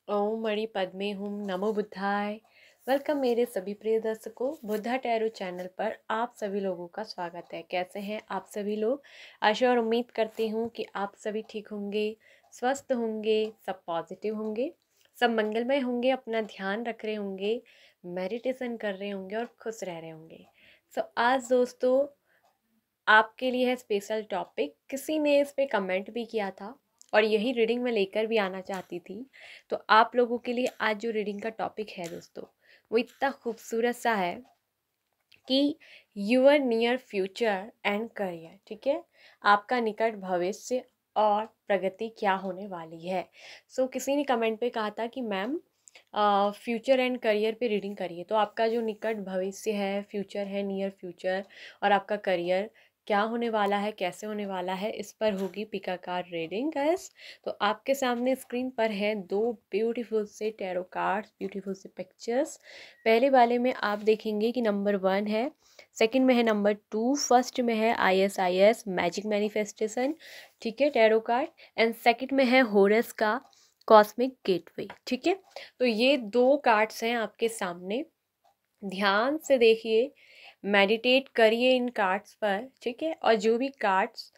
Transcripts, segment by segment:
ओम मणि पद्मे हुम नमो बुद्धाय। वेलकम मेरे सभी प्रिय दर्शकों, बुद्धा टैरो चैनल पर आप सभी लोगों का स्वागत है। कैसे हैं आप सभी लोग? आशा और उम्मीद करती हूँ कि आप सभी ठीक होंगे, स्वस्थ होंगे, सब पॉजिटिव होंगे, सब मंगलमय होंगे, अपना ध्यान रख रहे होंगे, मेडिटेशन कर रहे होंगे और खुश रह रहे होंगे। आज दोस्तों आपके लिए है स्पेशल टॉपिक। किसी ने इस पे कमेंट भी किया था और यही रीडिंग में लेकर भी आना चाहती थी। तो आप लोगों के लिए आज जो रीडिंग का टॉपिक है दोस्तों, वो इतना खूबसूरत सा है कि your near future and career. ठीक है, आपका निकट भविष्य और प्रगति क्या होने वाली है। किसी ने कमेंट पे कहा था कि मैम फ्यूचर एंड करियर पे रीडिंग करिए। तो आपका जो निकट भविष्य है, फ्यूचर है, नियर फ्यूचर, और आपका करियर क्या होने वाला है, कैसे होने वाला है, इस पर होगी पिका कार्ड रीडिंग गाइस। तो आपके सामने स्क्रीन पर है दो ब्यूटीफुल से टैरो कार्ड्स, ब्यूटीफुल से पिक्चर्स। पहले वाले में आप देखेंगे कि नंबर 1 है, सेकंड में है नंबर 2, फर्स्ट में है ISIS मैजिक मैनिफेस्टेशन, ठीक है, टैरो कार्ड, एंड सेकंड में है होरस का कॉस्मिक गेटवे। ठीक है, तो ये दो कार्ड्स हैं आपके सामने। ध्यान से देखिए, मेडिटेट करिए इन कार्ड्स पर। ठीक है, और जो भी कार्ड्स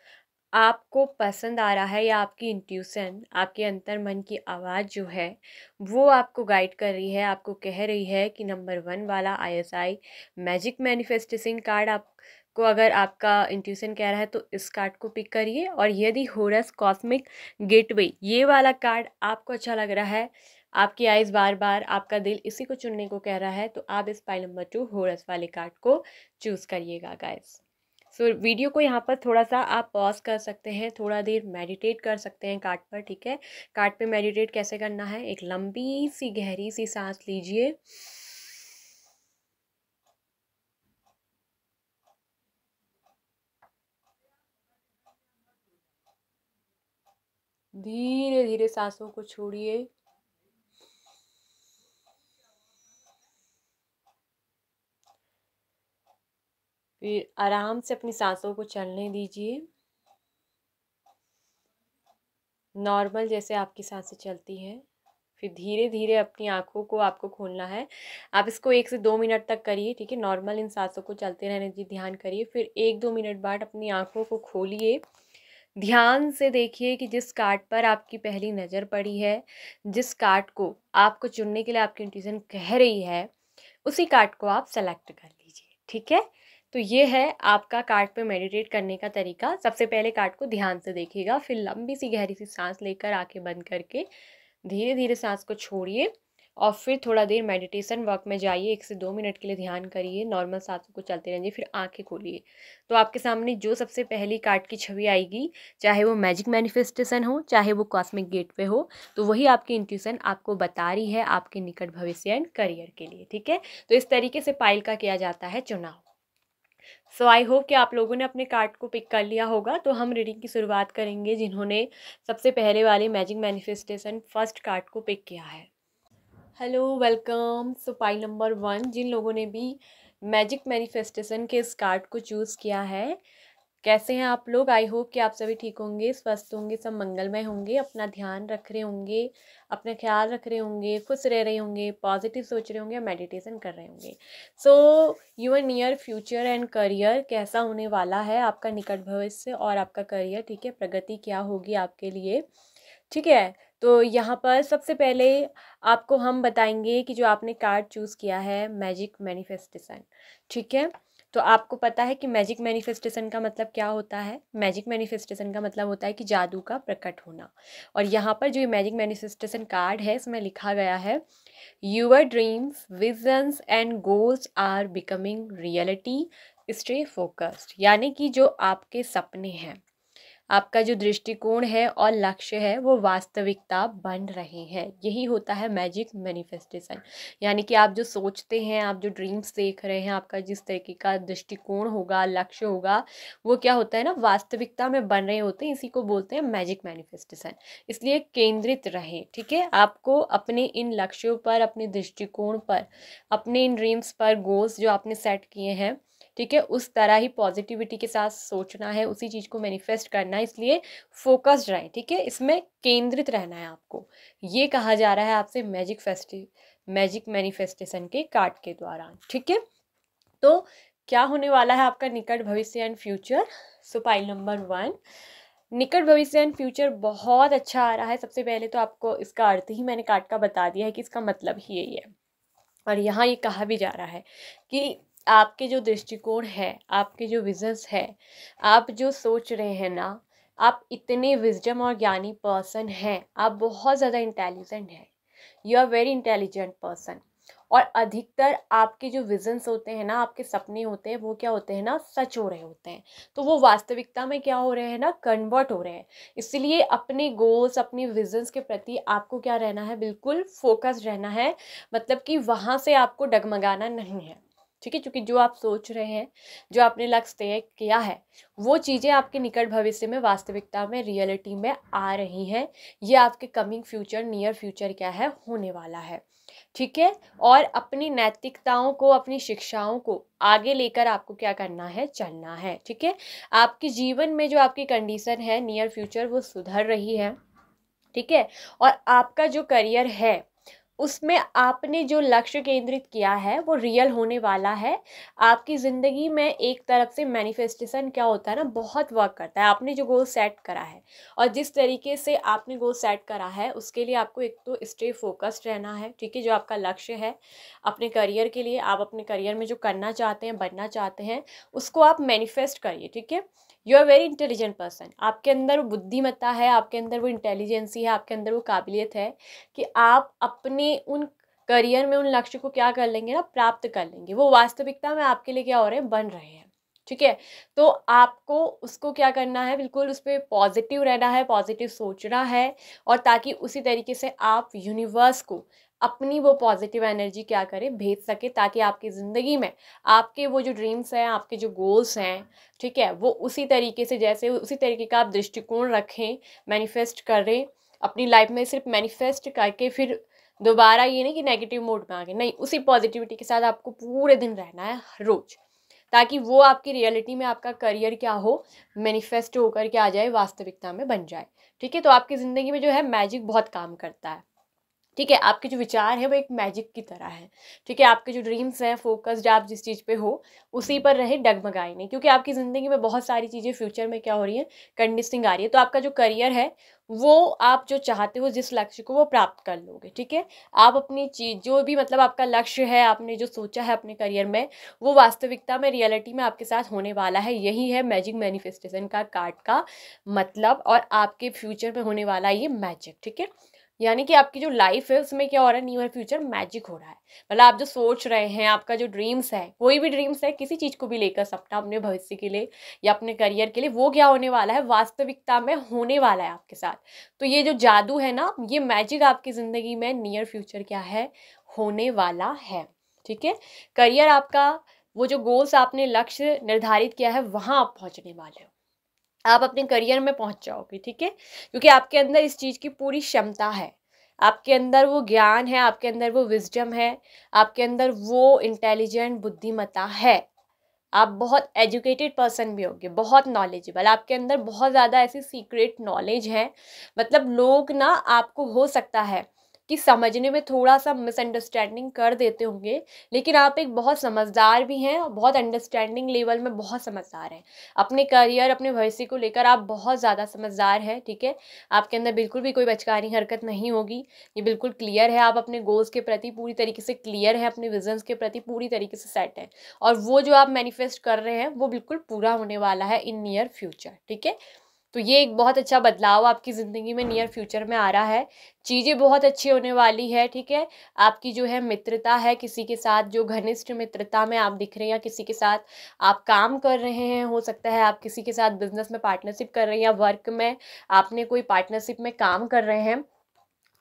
आपको पसंद आ रहा है या आपकी इंट्यूशन, आपके अंतर मन की आवाज़ जो है वो आपको गाइड कर रही है, आपको कह रही है कि नंबर 1 वाला ISI मैजिक मैनिफेस्टेशन कार्ड आपको, अगर आपका इंट्यूशन कह रहा है तो इस कार्ड को पिक करिए। और यदि होरस कॉस्मिक गेटवे ये वाला कार्ड आपको अच्छा लग रहा है, आपकी आइज़ बार बार, आपका दिल इसी को चुनने को कह रहा है, तो आप इस पाइल नंबर 2 होरस वाले कार्ड को चूज़ करिएगा गाइस। वीडियो को यहाँ पर थोड़ा सा आप पॉज कर सकते हैं, थोड़ा देर मेडिटेट कर सकते हैं कार्ड पर। ठीक है, कार्ड पे मेडिटेट कैसे करना है, एक लंबी सी गहरी सी सांस लीजिए, धीरे धीरे सांसों को छोड़िए, फिर आराम से अपनी सांसों को चलने दीजिए, नॉर्मल जैसे आपकी सांसें चलती हैं। फिर धीरे धीरे अपनी आँखों को आपको खोलना है। आप इसको 1 से 2 मिनट तक करिए। ठीक है, नॉर्मल इन सांसों को चलते रहने दीजिए, ध्यान करिए। फिर 1-2 मिनट बाद अपनी आँखों को खोलिए, ध्यान से देखिए कि जिस कार्ड पर आपकी पहली नज़र पड़ी है, जिस कार्ड को आपको चुनने के लिए आपकी इंट्यूशन कह रही है, उसी कार्ड को आप सेलेक्ट कर लीजिए। ठीक है, तो ये है आपका कार्ड पे मेडिटेट करने का तरीका। सबसे पहले कार्ड को ध्यान से देखिएगा, फिर लंबी सी गहरी सी सांस लेकर आंखें बंद करके धीरे धीरे सांस को छोड़िए और फिर थोड़ा देर मेडिटेशन वर्क में जाइए। 1 से 2 मिनट के लिए ध्यान करिए, नॉर्मल सांसों को चलते रहिए, फिर आंखें खोलिए। तो आपके सामने जो सबसे पहली कार्ड की छवि आएगी, चाहे वो मैजिक मैनिफेस्टेशन हो, चाहे वो कॉस्मिक गेटवे हो, तो वही आपकी इंट्यूशन आपको बता रही है आपके निकट भविष्य एंड करियर के लिए। ठीक है, तो इस तरीके से पाइल का किया जाता है चुनाव। आई होप कि आप लोगों ने अपने कार्ड को पिक कर लिया होगा। तो हम रीडिंग की शुरुआत करेंगे जिन्होंने सबसे पहले वाले मैजिक मैनिफेस्टेशन फर्स्ट कार्ड को पिक किया है। Hello, welcome. पाइल नंबर 1, जिन लोगों ने भी मैजिक मैनिफेस्टेशन के इस कार्ड को चूज़ किया है, कैसे हैं आप लोग? आई होप कि आप सभी ठीक होंगे, स्वस्थ होंगे, सब मंगलमय होंगे, अपना ध्यान रख रहे होंगे, अपना ख्याल रख रहे होंगे, खुश रह रहे होंगे, पॉजिटिव सोच रहे होंगे, मेडिटेशन कर रहे होंगे। Your near future and career कैसा होने वाला है, आपका निकट भविष्य और आपका करियर। ठीक है, प्रगति क्या होगी आपके लिए। ठीक है, तो यहाँ पर सबसे पहले आपको हम बताएंगे कि जो आपने कार्ड चूज़ किया है मैजिक मैनिफेस्टेशन। ठीक है, तो आपको पता है कि मैजिक मैनिफेस्टेशन का मतलब क्या होता है। मैजिक मैनिफेस्टेशन का मतलब होता है कि जादू का प्रकट होना। और यहाँ पर जो ये मैजिक मैनिफेस्टेशन कार्ड है, इसमें लिखा गया है, your dreams, visions and goals are becoming reality, stay focused. यानी कि जो आपके सपने हैं, आपका जो दृष्टिकोण है और लक्ष्य है, वो वास्तविकता बन रहे हैं। यही होता है मैजिक मैनिफेस्टेशन। यानी कि आप जो सोचते हैं, आप जो ड्रीम्स देख रहे हैं, आपका जिस तरीके का दृष्टिकोण होगा, लक्ष्य होगा, वो क्या होता है ना, वास्तविकता में बन रहे होते हैं। इसी को बोलते हैं मैजिक मैनिफेस्टेशन। इसलिए केंद्रित रहें। ठीक है, आपको अपने इन लक्ष्यों पर, अपने दृष्टिकोण पर, अपने इन ड्रीम्स पर, गोल्स जो आपने सेट किए हैं, ठीक है, उस तरह ही पॉजिटिविटी के साथ सोचना है, उसी चीज़ को मैनिफेस्ट करना है, इसलिए फोकस्ड रहें, ठीक है, इसमें केंद्रित रहना है आपको। ये कहा जा रहा है आपसे मैजिक मैनिफेस्टेशन के कार्ड के द्वारा, ठीक है। तो क्या होने वाला है आपका निकट भविष्य and future. So pile number 1, निकट भविष्य एंड फ्यूचर बहुत अच्छा आ रहा है। सबसे पहले तो आपको इसका अर्थ ही मैंने कार्ड का बता दिया है कि इसका मतलब ही यही है। और यहाँ ये कहा भी जा रहा है कि आपके जो दृष्टिकोण है, आपके जो विजन्स है, आप जो सोच रहे हैं ना, आप इतने विजडम और ज्ञानी पर्सन हैं, आप बहुत ज़्यादा इंटेलिजेंट हैं, you are very intelligent person. और अधिकतर आपके जो विजन्स होते हैं ना, आपके सपने होते हैं, वो क्या होते हैं ना, सच हो रहे होते हैं। तो वो वास्तविकता में क्या हो रहे हैं ना, कन्वर्ट हो रहे हैं। इसलिए अपने गोल्स, अपने विजन्स के प्रति आपको क्या रहना है, बिल्कुल फोकस्ड रहना है। मतलब कि वहाँ से आपको डगमगाना नहीं है, ठीक है। क्योंकि जो आप सोच रहे हैं, जो आपने लक्ष्य तय किया है, वो चीज़ें आपके निकट भविष्य में वास्तविकता में, रियलिटी में आ रही हैं। ये आपके कमिंग फ्यूचर, नियर फ्यूचर क्या है, होने वाला है, ठीक है। और अपनी नैतिकताओं को, अपनी शिक्षाओं को आगे लेकर आपको क्या करना है, चलना है, ठीक है। आपके जीवन में जो आपकी कंडीशन है नियर फ्यूचर, वो सुधर रही है, ठीक है। और आपका जो करियर है, उसमें आपने जो लक्ष्य केंद्रित किया है वो रियल होने वाला है। आपकी ज़िंदगी में एक तरफ से मैनिफेस्टेशन क्या होता है ना, बहुत वर्क करता है। आपने जो गोल सेट करा है और जिस तरीके से आपने गोल सेट करा है, उसके लिए आपको एक तो स्टे फोकस्ड रहना है, ठीक है। जो आपका लक्ष्य है अपने करियर के लिए, आप अपने करियर में जो करना चाहते हैं, बनना चाहते हैं, उसको आप मैनिफेस्ट करिए, ठीक है। You are very intelligent person, आपके अंदर वो बुद्धिमत्ता है, आपके अंदर वो इंटेलिजेंसी है, आपके अंदर वो काबिलियत है कि आप अपने उन करियर में उन लक्ष्य को क्या कर लेंगे ना, प्राप्त कर लेंगे। वो वास्तविकता में आपके लिए क्या हो रहे हैं, बन रहे हैं, ठीक है। तो आपको उसको क्या करना है, बिल्कुल उस पर पॉजिटिव रहना है, पॉजिटिव सोचना है। और ताकि उसी तरीके से आप यूनिवर्स को अपनी वो पॉजिटिव एनर्जी क्या करें, भेज सके, ताकि आपकी ज़िंदगी में आपके वो जो ड्रीम्स हैं, आपके जो गोल्स हैं, ठीक है, वो उसी तरीके से, जैसे उसी तरीके का आप दृष्टिकोण रखें, मैनिफेस्ट करें अपनी लाइफ में। सिर्फ मैनिफेस्ट करके फिर दोबारा ये नहीं कि नेगेटिव मोड में आ गए, नहीं, उसी पॉजिटिविटी के साथ आपको पूरे दिन रहना है रोज, ताकि वो आपकी रियलिटी में आपका करियर क्या हो, मैनिफेस्ट होकर के आ जाए, वास्तविकता में बन जाए, ठीक है। तो आपकी ज़िंदगी में जो है मैजिक बहुत काम करता है, ठीक है। आपके जो विचार है वो एक मैजिक की तरह है, ठीक है। आपके जो ड्रीम्स हैं, फोकस्ड आप जिस चीज़ पे हो उसी पर रहे, डगमगाए नहीं। क्योंकि आपकी ज़िंदगी में बहुत सारी चीज़ें फ्यूचर में क्या हो रही है, कंडीशनिंग आ रही है। तो आपका जो करियर है, वो आप जो चाहते हो, जिस लक्ष्य को, वो प्राप्त कर लोगे, ठीक है। आप अपनी चीज़, जो भी मतलब आपका लक्ष्य है, आपने जो सोचा है अपने करियर में, वो वास्तविकता में, रियलिटी में आपके साथ होने वाला है। यही है मैजिक मैनिफेस्टेशन का कार्ड का मतलब, और आपके फ्यूचर में होने वाला ये मैजिक, ठीक है। यानी कि आपकी जो लाइफ है उसमें क्या हो रहा है, नियर फ्यूचर मैजिक हो रहा है। मतलब आप जो सोच रहे हैं, आपका जो ड्रीम्स है, कोई भी ड्रीम्स है, किसी चीज़ को भी लेकर, सपना अपने भविष्य के लिए या अपने करियर के लिए, वो क्या होने वाला है, वास्तविकता में होने वाला है आपके साथ। तो ये जो जादू है ना, ये मैजिक आपकी ज़िंदगी में नियर फ्यूचर क्या है, होने वाला है, ठीक है। करियर आपका, वो जो गोल्स आपने लक्ष्य निर्धारित किया है, वहाँ आप पहुँचने वाले हो, आप अपने करियर में पहुंच जाओगे, ठीक है। क्योंकि आपके अंदर इस चीज़ की पूरी क्षमता है, आपके अंदर वो ज्ञान है, आपके अंदर वो विजडम है, आपके अंदर वो इंटेलिजेंट बुद्धिमत्ता है। आप बहुत एजुकेटेड पर्सन भी होंगे, बहुत नॉलेजेबल, आपके अंदर बहुत ज़्यादा ऐसी सीक्रेट नॉलेज है। मतलब लोग ना आपको हो सकता है कि समझने में थोड़ा सा मिसअंडरस्टैंडिंग कर देते होंगे, लेकिन आप एक बहुत समझदार भी हैं और बहुत अंडरस्टैंडिंग लेवल में बहुत समझदार हैं। अपने करियर, अपने भविष्य को लेकर आप बहुत ज़्यादा समझदार हैं, ठीक है। आपके अंदर बिल्कुल भी कोई बचकानी हरकत नहीं होगी, ये बिल्कुल क्लियर है। आप अपने गोल्स के प्रति पूरी तरीके से क्लियर है, अपने विजन्स के प्रति पूरी तरीके से सेट है, और वो जो आप मैनिफेस्ट कर रहे हैं वो बिल्कुल पूरा होने वाला है इन नियर फ्यूचर, ठीक है। तो ये एक बहुत अच्छा बदलाव आपकी ज़िंदगी में नियर फ्यूचर में आ रहा है। चीज़ें बहुत अच्छी होने वाली है, ठीक है। आपकी जो है मित्रता है, किसी के साथ जो घनिष्ठ मित्रता में आप दिख रहे हैं, या किसी के साथ आप काम कर रहे हैं, हो सकता है आप किसी के साथ बिजनेस में पार्टनरशिप कर रहे हैं, या वर्क में आपने कोई पार्टनरशिप में काम कर रहे हैं,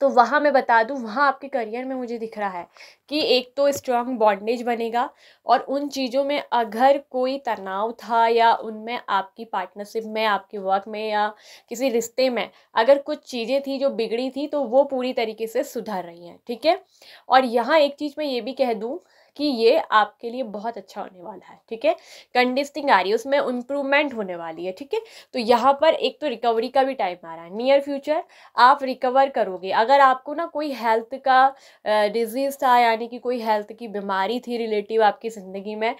तो वहाँ मैं बता दूँ, वहाँ आपके करियर में मुझे दिख रहा है कि एक तो स्ट्रॉन्ग बॉन्डेज बनेगा, और उन चीज़ों में अगर कोई तनाव था, या उनमें आपकी पार्टनरशिप में, आपके वर्क में, या किसी रिश्ते में अगर कुछ चीज़ें थी जो बिगड़ी थी, तो वो पूरी तरीके से सुधर रही हैं, ठीक है। और यहाँ एक चीज़ मैं ये भी कह दूँ कि ये आपके लिए बहुत अच्छा होने वाला है, ठीक है। कंडीशनिंग आ रही है, उसमें इम्प्रूवमेंट होने वाली है, ठीक है। तो यहाँ पर एक तो रिकवरी का भी टाइम आ रहा है, नियर फ्यूचर आप रिकवर करोगे। अगर आपको ना कोई हेल्थ का डिजीज था, यानी कि कोई हेल्थ की बीमारी थी रिलेटिव आपकी ज़िंदगी में,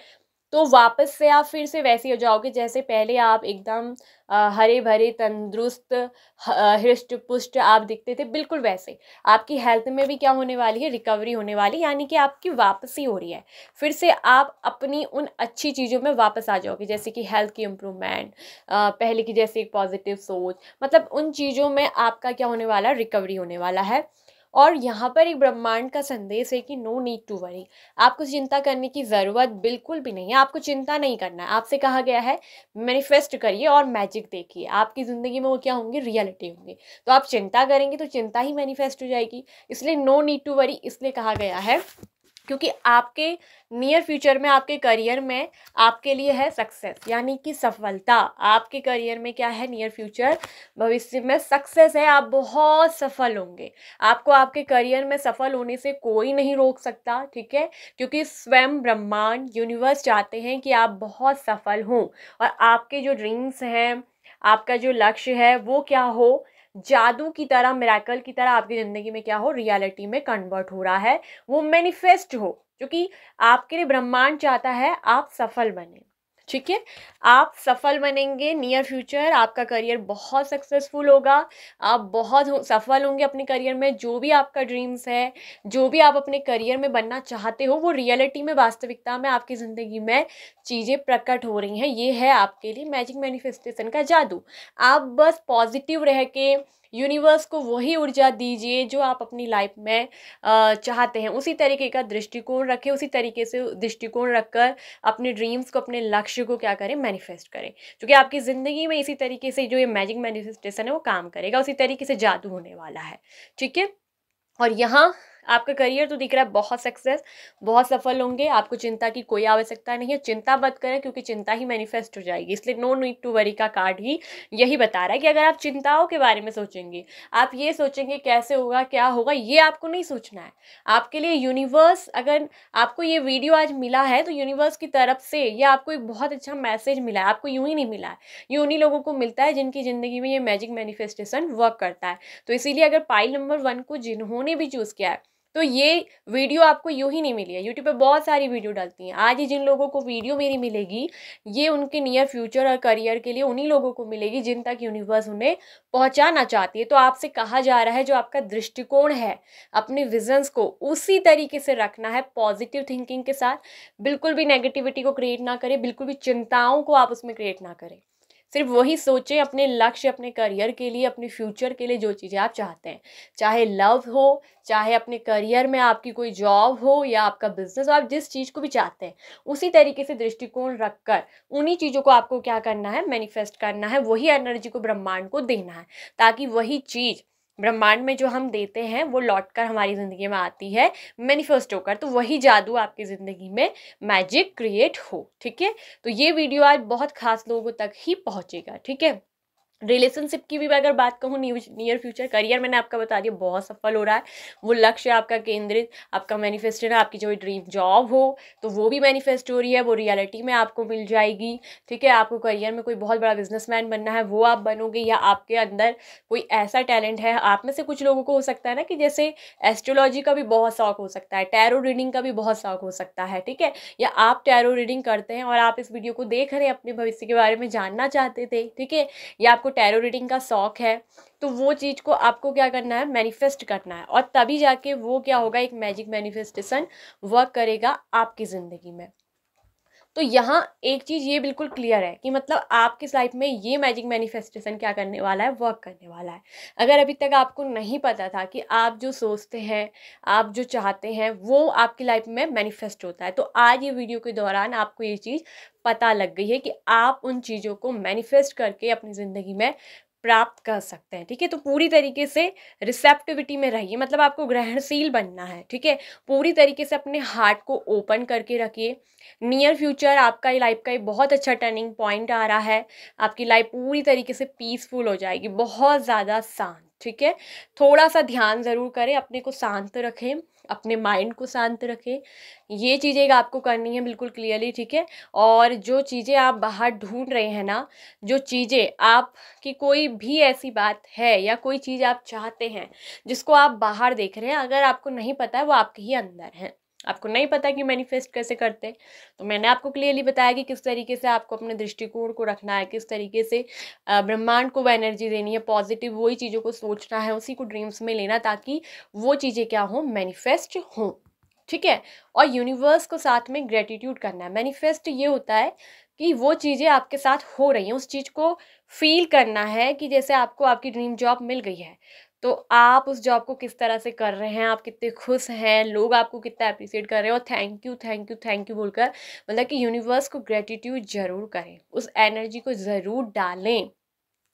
तो वापस से आप फिर से वैसे हो जाओगे जैसे पहले आप एकदम हरे भरे तंदुरुस्त हृष्ट पुष्ट आप दिखते थे, बिल्कुल वैसे आपकी हेल्थ में भी क्या होने वाली है, रिकवरी होने वाली, यानी कि आपकी वापसी हो रही है। फिर से आप अपनी उन अच्छी चीज़ों में वापस आ जाओगे, जैसे कि हेल्थ की इम्प्रूवमेंट, पहले की जैसे एक पॉजिटिव सोच, मतलब उन चीज़ों में आपका क्या होने वाला है, रिकवरी होने वाला है। और यहाँ पर एक ब्रह्मांड का संदेश है कि नो नीड टू वरी, आपको चिंता करने की ज़रूरत बिल्कुल भी नहीं है, आपको चिंता नहीं करना है। आपसे कहा गया है मैनिफेस्ट करिए और मैजिक देखिए, आपकी ज़िंदगी में वो क्या होंगे, रियलिटी होंगे। तो आप चिंता करेंगे तो चिंता ही मैनिफेस्ट हो जाएगी, इसलिए नो नीड टू वरी इसलिए कहा गया है क्योंकि आपके नियर फ्यूचर में, आपके करियर में आपके लिए है सक्सेस, यानी कि सफलता। आपके करियर में क्या है, नियर फ्यूचर भविष्य में सक्सेस है, आप बहुत सफल होंगे। आपको आपके करियर में सफल होने से कोई नहीं रोक सकता, ठीक है, क्योंकि स्वयं ब्रह्मांड यूनिवर्स चाहते हैं कि आप बहुत सफल हों और आपके जो ड्रीम्स हैं, आपका जो लक्ष्य है वो क्या हो, जादू की तरह, मिराकल की तरह आपकी ज़िंदगी में क्या हो, रियलिटी में कन्वर्ट हो रहा है, वो मैनिफेस्ट हो। क्योंकि आपके लिए ब्रह्मांड चाहता है आप सफल बने, ठीक है। आप सफल बनेंगे, नियर फ्यूचर आपका करियर बहुत सक्सेसफुल होगा, आप बहुत सफल होंगे अपने करियर में। जो भी आपका ड्रीम्स है, जो भी आप अपने करियर में बनना चाहते हो, वो रियलिटी में, वास्तविकता में आपकी ज़िंदगी में चीज़ें प्रकट हो रही हैं। ये है आपके लिए मैजिक मैनिफेस्टेशन का जादू। आप बस पॉजिटिव रह के यूनिवर्स को वही ऊर्जा दीजिए जो आप अपनी लाइफ में चाहते हैं, उसी तरीके का दृष्टिकोण रखें, उसी तरीके से दृष्टिकोण रखकर अपने ड्रीम्स को, अपने लक्ष्य को क्या करें, मैनिफेस्ट करें। क्योंकि आपकी ज़िंदगी में इसी तरीके से जो ये मैजिक मैनिफेस्टेशन है वो काम करेगा, उसी तरीके से जादू होने वाला है, ठीक है। और यहाँ आपका करियर तो दिख रहा है बहुत सक्सेस, बहुत सफल होंगे, आपको चिंता की कोई आवश्यकता नहीं है। चिंता मत करें क्योंकि चिंता ही मैनिफेस्ट हो जाएगी, इसलिए नो नीड टू वरी का कार्ड ही यही बता रहा है कि अगर आप चिंताओं के बारे में सोचेंगे, आप ये सोचेंगे कैसे होगा, क्या होगा, ये आपको नहीं सोचना है। आपके लिए यूनिवर्स, अगर आपको ये वीडियो आज मिला है तो यूनिवर्स की तरफ से ये आपको एक बहुत अच्छा मैसेज मिला है। आपको यूं ही नहीं मिला है, ये उन्हीं लोगों को मिलता है जिनकी ज़िंदगी में ये मैजिक मैनिफेस्टेशन वर्क करता है। तो इसीलिए अगर पाइल नंबर 1 को जिन्होंने भी चूज़ किया है, तो ये वीडियो आपको यूं ही नहीं मिली है। यूट्यूब पे बहुत सारी वीडियो डालती हैं, आज ही जिन लोगों को वीडियो मेरी मिलेगी, ये उनके नियर फ्यूचर और करियर के लिए उन्हीं लोगों को मिलेगी जिन तक यूनिवर्स उन्हें पहुंचाना चाहती है। तो आपसे कहा जा रहा है जो आपका दृष्टिकोण है, अपने विजन्स को उसी तरीके से रखना है, पॉजिटिव थिंकिंग के साथ। बिल्कुल भी नेगेटिविटी को क्रिएट ना करें, बिल्कुल भी चिंताओं को आप उसमें क्रिएट ना करें। सिर्फ वही सोचें अपने लक्ष्य, अपने करियर के लिए, अपने फ्यूचर के लिए, जो चीज़ें आप चाहते हैं, चाहे लव हो, चाहे अपने करियर में आपकी कोई जॉब हो या आपका बिजनेस हो, आप जिस चीज़ को भी चाहते हैं उसी तरीके से दृष्टिकोण रखकर उन्हीं चीज़ों को आपको क्या करना है, मैनिफेस्ट करना है, वही एनर्जी को ब्रह्मांड को देना है, ताकि वही चीज़ ब्रह्मांड में जो हम देते हैं वो लौटकर हमारी ज़िंदगी में आती है मैनिफेस्ट होकर। तो वही जादू आपकी ज़िंदगी में मैजिक क्रिएट हो, ठीक है। तो ये वीडियो आज बहुत खास लोगों तक ही पहुंचेगा, ठीक है। रिलेशनशिप की भी मैं अगर बात कहूँ, नियर फ्यूचर करियर मैंने आपका बता दिया बहुत सफल हो रहा है, वो लक्ष्य आपका केंद्रित, आपका मैनिफेस्टेड है। आपकी जो ड्रीम जॉब हो तो वो भी मैनिफेस्ट हो रही है, वो रियलिटी में आपको मिल जाएगी, ठीक है। आपको करियर में कोई बहुत बड़ा बिजनेसमैन बनना है, वो आप बनोगे, या आपके अंदर कोई ऐसा टैलेंट है। आप में से कुछ लोगों को हो सकता है ना कि जैसे एस्ट्रोलॉजी का भी बहुत शौक हो सकता है, टैरो रीडिंग का भी बहुत शौक हो सकता है, ठीक है। या आप टैरो रीडिंग करते हैं और आप इस वीडियो को देख रहे हैं, अपने भविष्य के बारे में जानना चाहते थे, ठीक है, या आपको टैरो रीडिंग का शौक है, तो वो चीज़ को आपको क्या करना है, मैनिफेस्ट करना है, और तभी जाके वो क्या होगा, एक मैजिक मैनिफेस्टेशन वर्क करेगा आपकी ज़िंदगी में। तो यहाँ एक चीज़ ये बिल्कुल क्लियर है कि मतलब आपकी लाइफ में ये मैजिक मैनिफेस्टेशन क्या करने वाला है, वर्क करने वाला है। अगर अभी तक आपको नहीं पता था कि आप जो सोचते हैं, आप जो चाहते हैं, वो आपकी लाइफ में मैनिफेस्ट होता है, तो आज ये वीडियो के दौरान आपको ये चीज़ पता लग गई है कि आप उन चीज़ों को मैनिफेस्ट करके अपनी ज़िंदगी में प्राप्त कर सकते हैं, ठीक है। तो पूरी तरीके से रिसेप्टिविटी में रहिए, मतलब आपको ग्रहणशील बनना है, ठीक है। पूरी तरीके से अपने हार्ट को ओपन करके रखिए। नियर फ्यूचर आपका लाइफ का एक बहुत अच्छा टर्निंग पॉइंट आ रहा है, आपकी लाइफ पूरी तरीके से पीसफुल हो जाएगी, बहुत ज़्यादा शांत, ठीक है। थोड़ा सा ध्यान ज़रूर करें, अपने को शांत रखें, अपने माइंड को शांत रखें। ये चीज़ें आपको करनी है बिल्कुल क्लियरली, ठीक है। और जो चीज़ें आप बाहर ढूंढ रहे हैं ना, जो चीज़ें आपकी कोई भी ऐसी बात है या कोई चीज़ आप चाहते हैं जिसको आप बाहर देख रहे हैं, अगर आपको नहीं पता है वो आपके ही अंदर है, आपको नहीं पता कि मैनिफेस्ट कैसे करते हैं, तो मैंने आपको क्लियरली बताया कि किस तरीके से आपको अपने दृष्टिकोण को रखना है, किस तरीके से ब्रह्मांड को वो एनर्जी देनी है, पॉजिटिव वही चीज़ों को सोचना है, उसी को ड्रीम्स में लेना, ताकि वो चीज़ें क्या हो, मैनिफेस्ट हों, ठीक है। और यूनिवर्स को साथ में ग्रेटिट्यूड करना है। मैनिफेस्ट ये होता है कि वो चीज़ें आपके साथ हो रही हैं, उस चीज़ को फील करना है कि जैसे आपको आपकी ड्रीम जॉब मिल गई है, तो आप उस जॉब को किस तरह से कर रहे हैं, आप कितने खुश हैं, लोग आपको कितना अप्रिशिएट कर रहे हैं, और thank you thank you thank you बोलकर, मतलब कि यूनिवर्स को ग्रेटिट्यूड ज़रूर करें, उस एनर्जी को ज़रूर डालें।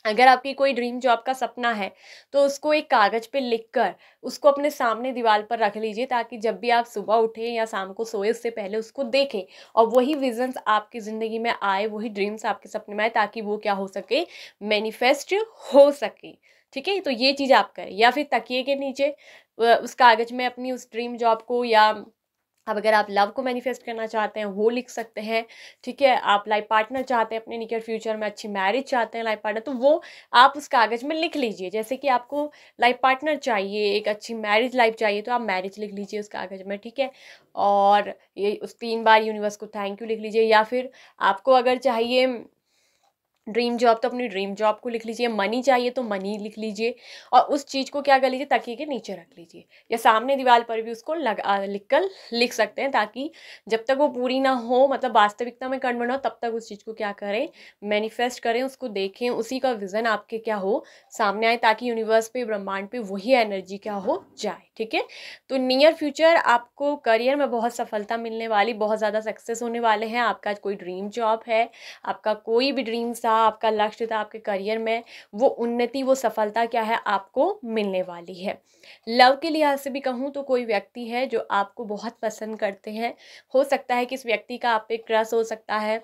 अगर आपकी कोई ड्रीम जॉब का सपना है तो उसको एक कागज़ पे लिखकर उसको अपने सामने दीवार पर रख लीजिए, ताकि जब भी आप सुबह उठें या शाम को सोए उससे पहले उसको देखें और वही विजन्स आपकी ज़िंदगी में आए, वही ड्रीम्स आपके सपने में आए, ताकि वो क्या हो सके, मैनिफेस्ट हो सके, ठीक है। तो ये चीज़ आप करें, या फिर तकिए के नीचे उस कागज़ में अपनी उस ड्रीम जॉब को, या अब अगर आप लव को मैनिफेस्ट करना चाहते हैं वो लिख सकते हैं, ठीक है। आप लाइफ पार्टनर चाहते हैं अपने नियर फ्यूचर में, अच्छी मैरिज चाहते हैं लाइफ पार्टनर, तो वो आप उस कागज़ में लिख लीजिए। जैसे कि आपको लाइफ पार्टनर चाहिए, एक अच्छी मैरिज लाइफ चाहिए, तो आप मैरिज लिख लीजिए उस कागज़ में, ठीक है। और ये उस 3 बार यूनिवर्स को थैंक यू लिख लीजिए, या फिर आपको अगर चाहिए ड्रीम जॉब तो अपनी ड्रीम जॉब को लिख लीजिए, मनी चाहिए तो मनी लिख लीजिए, और उस चीज़ को क्या कर लीजिए, तकिए के नीचे रख लीजिए, या सामने दीवार पर भी उसको लिख सकते हैं, ताकि जब तक वो पूरी ना हो, मतलब वास्तविकता में कन्वर्ट हो, तब तक उस चीज़ को क्या करें, मैनिफेस्ट करें, उसको देखें, उसी का विज़न आपके क्या हो, सामने आए, ताकि यूनिवर्स पे, ब्रह्मांड पे वही एनर्जी क्या हो जाए, ठीक है। तो नियर फ्यूचर आपको करियर में बहुत सफलता मिलने वाली, बहुत ज़्यादा सक्सेस होने वाले हैं। आपका कोई ड्रीम जॉब है, आपका कोई भी ड्रीम्स था, आपका लक्ष्य था आपके करियर में, वो उन्नति, वो सफलता क्या है, आपको मिलने वाली है। लव के लिहाज से भी कहूँ तो कोई व्यक्ति है जो आपको बहुत पसंद करते हैं, हो सकता है कि इस व्यक्ति का आप पे क्रश हो सकता है,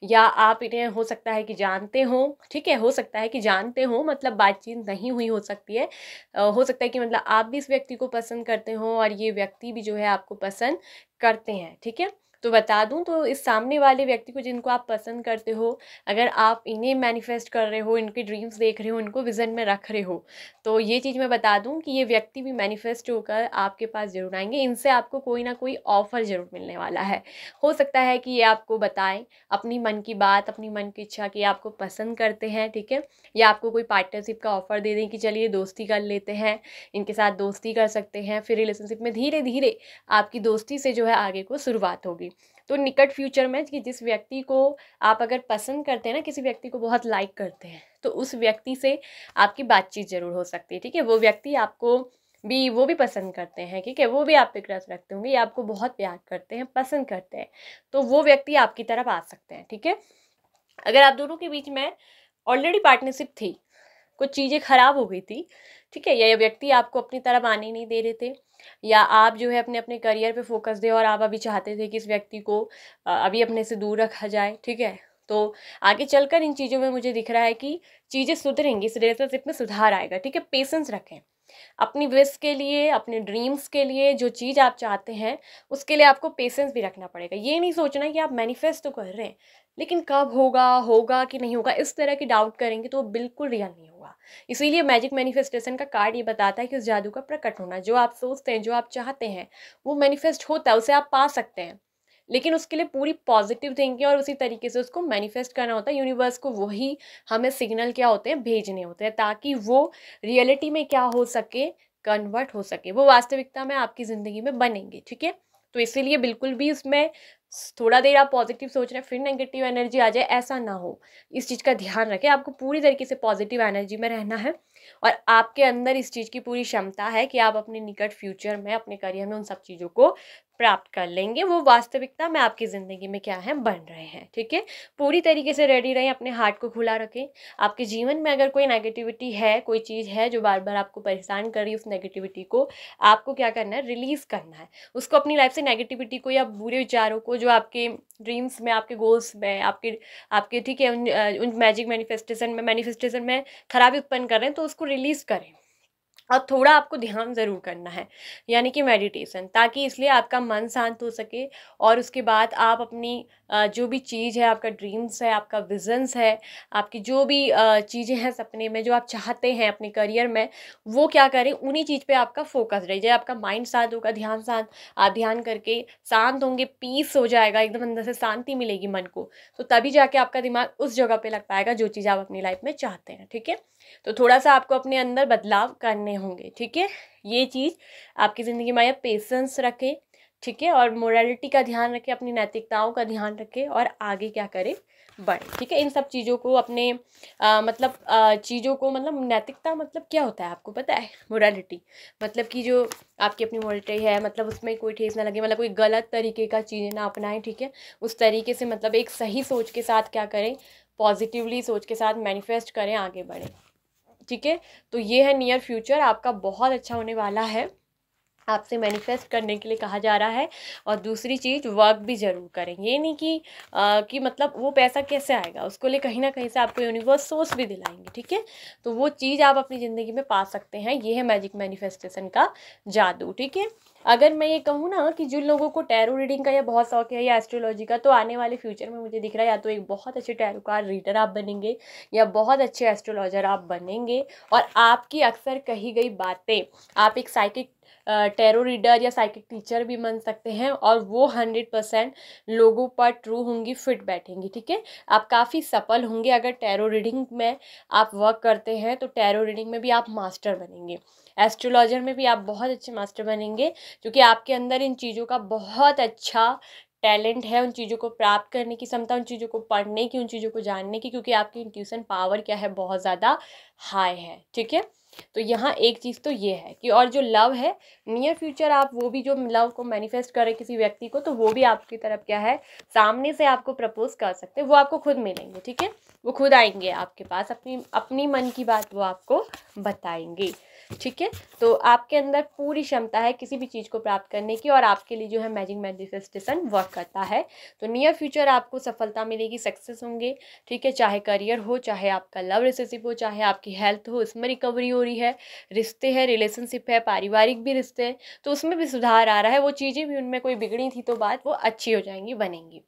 या आप इन्हें हो सकता है कि जानते हो, ठीक है, हो सकता है कि जानते हो, मतलब बातचीत नहीं हुई हो सकती है, हो सकता है कि मतलब आप भी इस व्यक्ति को पसंद करते हो और ये व्यक्ति भी जो है आपको पसंद करते हैं, ठीक है। तो बता दूं तो इस सामने वाले व्यक्ति को जिनको आप पसंद करते हो, अगर आप इन्हें मैनिफेस्ट कर रहे हो, इनके ड्रीम्स देख रहे हो, इनको विजन में रख रहे हो, तो ये चीज़ मैं बता दूं कि ये व्यक्ति भी मैनिफेस्ट होकर आपके पास ज़रूर आएंगे। इनसे आपको कोई ना कोई ऑफ़र ज़रूर मिलने वाला है। हो सकता है कि ये आपको बताएं अपनी मन की बात, अपनी मन की इच्छा कि आपको पसंद करते हैं, ठीक है, या आपको कोई पार्टनरशिप का ऑफ़र दे दें कि चलिए दोस्ती कर लेते हैं, इनके साथ दोस्ती कर सकते हैं, फिर रिलेशनशिप में धीरे धीरे आपकी दोस्ती से जो है आगे को शुरुआत होगी। तो निकट फ्यूचर में कि जिस व्यक्ति को आप अगर पसंद करते हैं ना, किसी व्यक्ति को बहुत लाइक करते हैं, तो उस व्यक्ति से आपकी बातचीत ज़रूर हो सकती है, ठीक है। वो व्यक्ति आपको भी, वो भी पसंद करते हैं, ठीक है, वो भी आप पे क्रश रखते होंगे, या आपको बहुत प्यार करते हैं, पसंद करते हैं, तो वो व्यक्ति आपकी तरफ आ सकते हैं, ठीक है। अगर आप दोनों के बीच में ऑलरेडी पार्टनरशिप थी, कुछ चीज़ें ख़राब हो गई थी, ठीक है, या ये व्यक्ति आपको अपनी तरफ आने नहीं दे रहे थे, या आप जो है अपने अपने करियर पे फोकस दें और आप अभी चाहते थे कि इस व्यक्ति को अभी अपने से दूर रखा जाए, ठीक है, तो आगे चलकर इन चीज़ों में मुझे दिख रहा है कि चीज़ें सुधरेंगी, इस रिलेशनशिप में सुधार आएगा, ठीक है। पेशेंस रखें अपनी विश के लिए, अपने ड्रीम्स के लिए, जो चीज़ आप चाहते हैं उसके लिए आपको पेशेंस भी रखना पड़ेगा। ये नहीं सोचना कि आप मैनिफेस्ट तो कर रहे हैं लेकिन कब होगा, होगा कि नहीं होगा, इस तरह की डाउट करेंगे तो वो बिल्कुल रियल नहीं होगा। इसीलिए मैजिक मैनिफेस्टेशन का कार्ड ये बताता है कि उस जादू का प्रकट होना, जो आप सोचते हैं, जो आप चाहते हैं, वो मैनिफेस्ट होता है, उसे आप पा सकते हैं, लेकिन उसके लिए पूरी पॉजिटिव थिंकिंग और उसी तरीके से उसको मैनिफेस्ट करना होता है। यूनिवर्स को वही हमें सिग्नल क्या होते हैं, भेजने होते हैं, ताकि वो रियलिटी में क्या हो सके, कन्वर्ट हो सके, वो वास्तविकता में आपकी ज़िंदगी में बनेंगे, ठीक है। तो इसीलिए बिल्कुल भी उसमें थोड़ा देर आप पॉजिटिव सोच रहे हैं फिर नेगेटिव एनर्जी आ जाए, ऐसा ना हो, इस चीज़ का ध्यान रखें। आपको पूरी तरीके से पॉजिटिव एनर्जी में रहना है, और आपके अंदर इस चीज़ की पूरी क्षमता है कि आप अपने निकट फ्यूचर में, अपने करियर में उन सब चीज़ों को प्राप्त कर लेंगे, वो वास्तविकता में आपकी ज़िंदगी में क्या है, बन रहे हैं, ठीक है। पूरी तरीके से रेडी रहें, अपने हार्ट को खुला रखें। आपके जीवन में अगर कोई नेगेटिविटी है, कोई चीज़ है जो बार बार आपको परेशान कर रही है, उस नेगेटिविटी को आपको क्या करना है, रिलीज़ करना है उसको अपनी लाइफ से, नेगेटिविटी को या बुरे विचारों को जो आपके ड्रीम्स में, आपके गोल्स में, आपके आपके ठीक है, उन मैजिक मैनिफेस्टेशन में खराबी उत्पन्न कर रहे हैं, तो उसको रिलीज़ करें, और थोड़ा आपको ध्यान ज़रूर करना है, यानी कि मेडिटेशन, ताकि इसलिए आपका मन शांत हो सके और उसके बाद आप अपनी जो भी चीज़ है, आपका ड्रीम्स है, आपका विजन्स है, आपकी जो भी चीज़ें हैं सपने में जो आप चाहते हैं अपने करियर में, वो क्या करें, उन्हीं चीज़ पे आपका फोकस रहे जाए। आपका माइंड शांत होगा, ध्यान शांत, आप ध्यान करके शांत होंगे, पीस हो जाएगा, एकदम अंदर से शांति मिलेगी मन को, तो तभी जाके आपका दिमाग उस जगह पे लग पाएगा जो चीज़ आप अपनी लाइफ में चाहते हैं। ठीक है, तो थोड़ा सा आपको अपने अंदर बदलाव करने होंगे। ठीक है, ये चीज़ आपकी ज़िंदगी में आए, पेशेंस रखें। ठीक है, और मोरालिटी का ध्यान रखें, अपनी नैतिकताओं का ध्यान रखें और आगे क्या करें, बढ़े। ठीक है, इन सब चीज़ों को अपने मतलब चीज़ों को, मतलब नैतिकता मतलब क्या होता है आपको पता है? मोरालिटी मतलब कि जो आपकी अपनी मोरालिटी है, मतलब उसमें कोई ठेस ना लगे, मतलब कोई गलत तरीके का चीज़ें ना अपनाएं। ठीक है, उस तरीके से मतलब एक सही सोच के साथ क्या करें, पॉजिटिवली सोच के साथ मैनिफेस्ट करें, आगे बढ़ें। ठीक है, तो ये है नियर फ्यूचर आपका बहुत अच्छा होने वाला है, आपसे मैनिफेस्ट करने के लिए कहा जा रहा है। और दूसरी चीज़, वर्क भी ज़रूर करें। ये नहीं कि मतलब वो पैसा कैसे आएगा, उसको लिए कहीं ना कहीं से आपको यूनिवर्स सोर्स भी दिलाएंगे। ठीक है, तो वो चीज़ आप अपनी ज़िंदगी में पा सकते हैं। ये है मैजिक मैनिफेस्टेशन का जादू। ठीक है, अगर मैं ये कहूँ ना कि जिन लोगों को टैरो रीडिंग का या बहुत शौक है या एस्ट्रोलॉजी का, तो आने वाले फ्यूचर में मुझे दिख रहा है या तो एक बहुत अच्छे टैरो कार्ड रीडर आप बनेंगे या बहुत अच्छे एस्ट्रोलॉजर आप बनेंगे। और आपकी अक्सर कही गई बातें, आप एक साइकिक टैरो रीडर या साइकिक टीचर भी बन सकते हैं, और वो 100% लोगों पर ट्रू होंगी, फिट बैठेंगी। ठीक है, आप काफ़ी सफल होंगे अगर टैरो रीडिंग में आप वर्क करते हैं, तो टैरो रीडिंग में भी आप मास्टर बनेंगे, एस्ट्रोलॉजर में भी आप बहुत अच्छे मास्टर बनेंगे, क्योंकि आपके अंदर इन चीज़ों का बहुत अच्छा टैलेंट है, उन चीज़ों को प्राप्त करने की क्षमता, उन चीज़ों को पढ़ने की, उन चीज़ों को जानने की, क्योंकि आपकी इंट्यूशन पावर क्या है, बहुत ज़्यादा हाई है। ठीक है, तो यहाँ एक चीज़ तो ये है कि, और जो लव है नियर फ्यूचर, आप वो भी जो लव को मैनिफेस्ट करें किसी व्यक्ति को, तो वो भी आपकी तरफ क्या है, सामने से आपको प्रपोज कर सकते हैं, वो आपको खुद मिलेंगे। ठीक है, वो खुद आएंगे आपके पास, अपनी अपनी मन की बात वो आपको बताएंगे। ठीक है, तो आपके अंदर पूरी क्षमता है किसी भी चीज़ को प्राप्त करने की, और आपके लिए जो है मैजिक मैनिफेस्टेशन वर्क करता है। तो नियर फ्यूचर आपको सफलता मिलेगी, सक्सेस होंगे। ठीक है, चाहे करियर हो, चाहे आपका लव रिलेशनशिप हो, चाहे आपकी हेल्थ हो, इसमें रिकवरी हो रही है, रिश्ते हैं, रिलेशनशिप है, पारिवारिक भी रिश्ते हैं, तो उसमें भी सुधार आ रहा है, वो चीज़ें भी उनमें कोई बिगड़ी थी तो बात वो अच्छी हो जाएंगी, बनेंगी।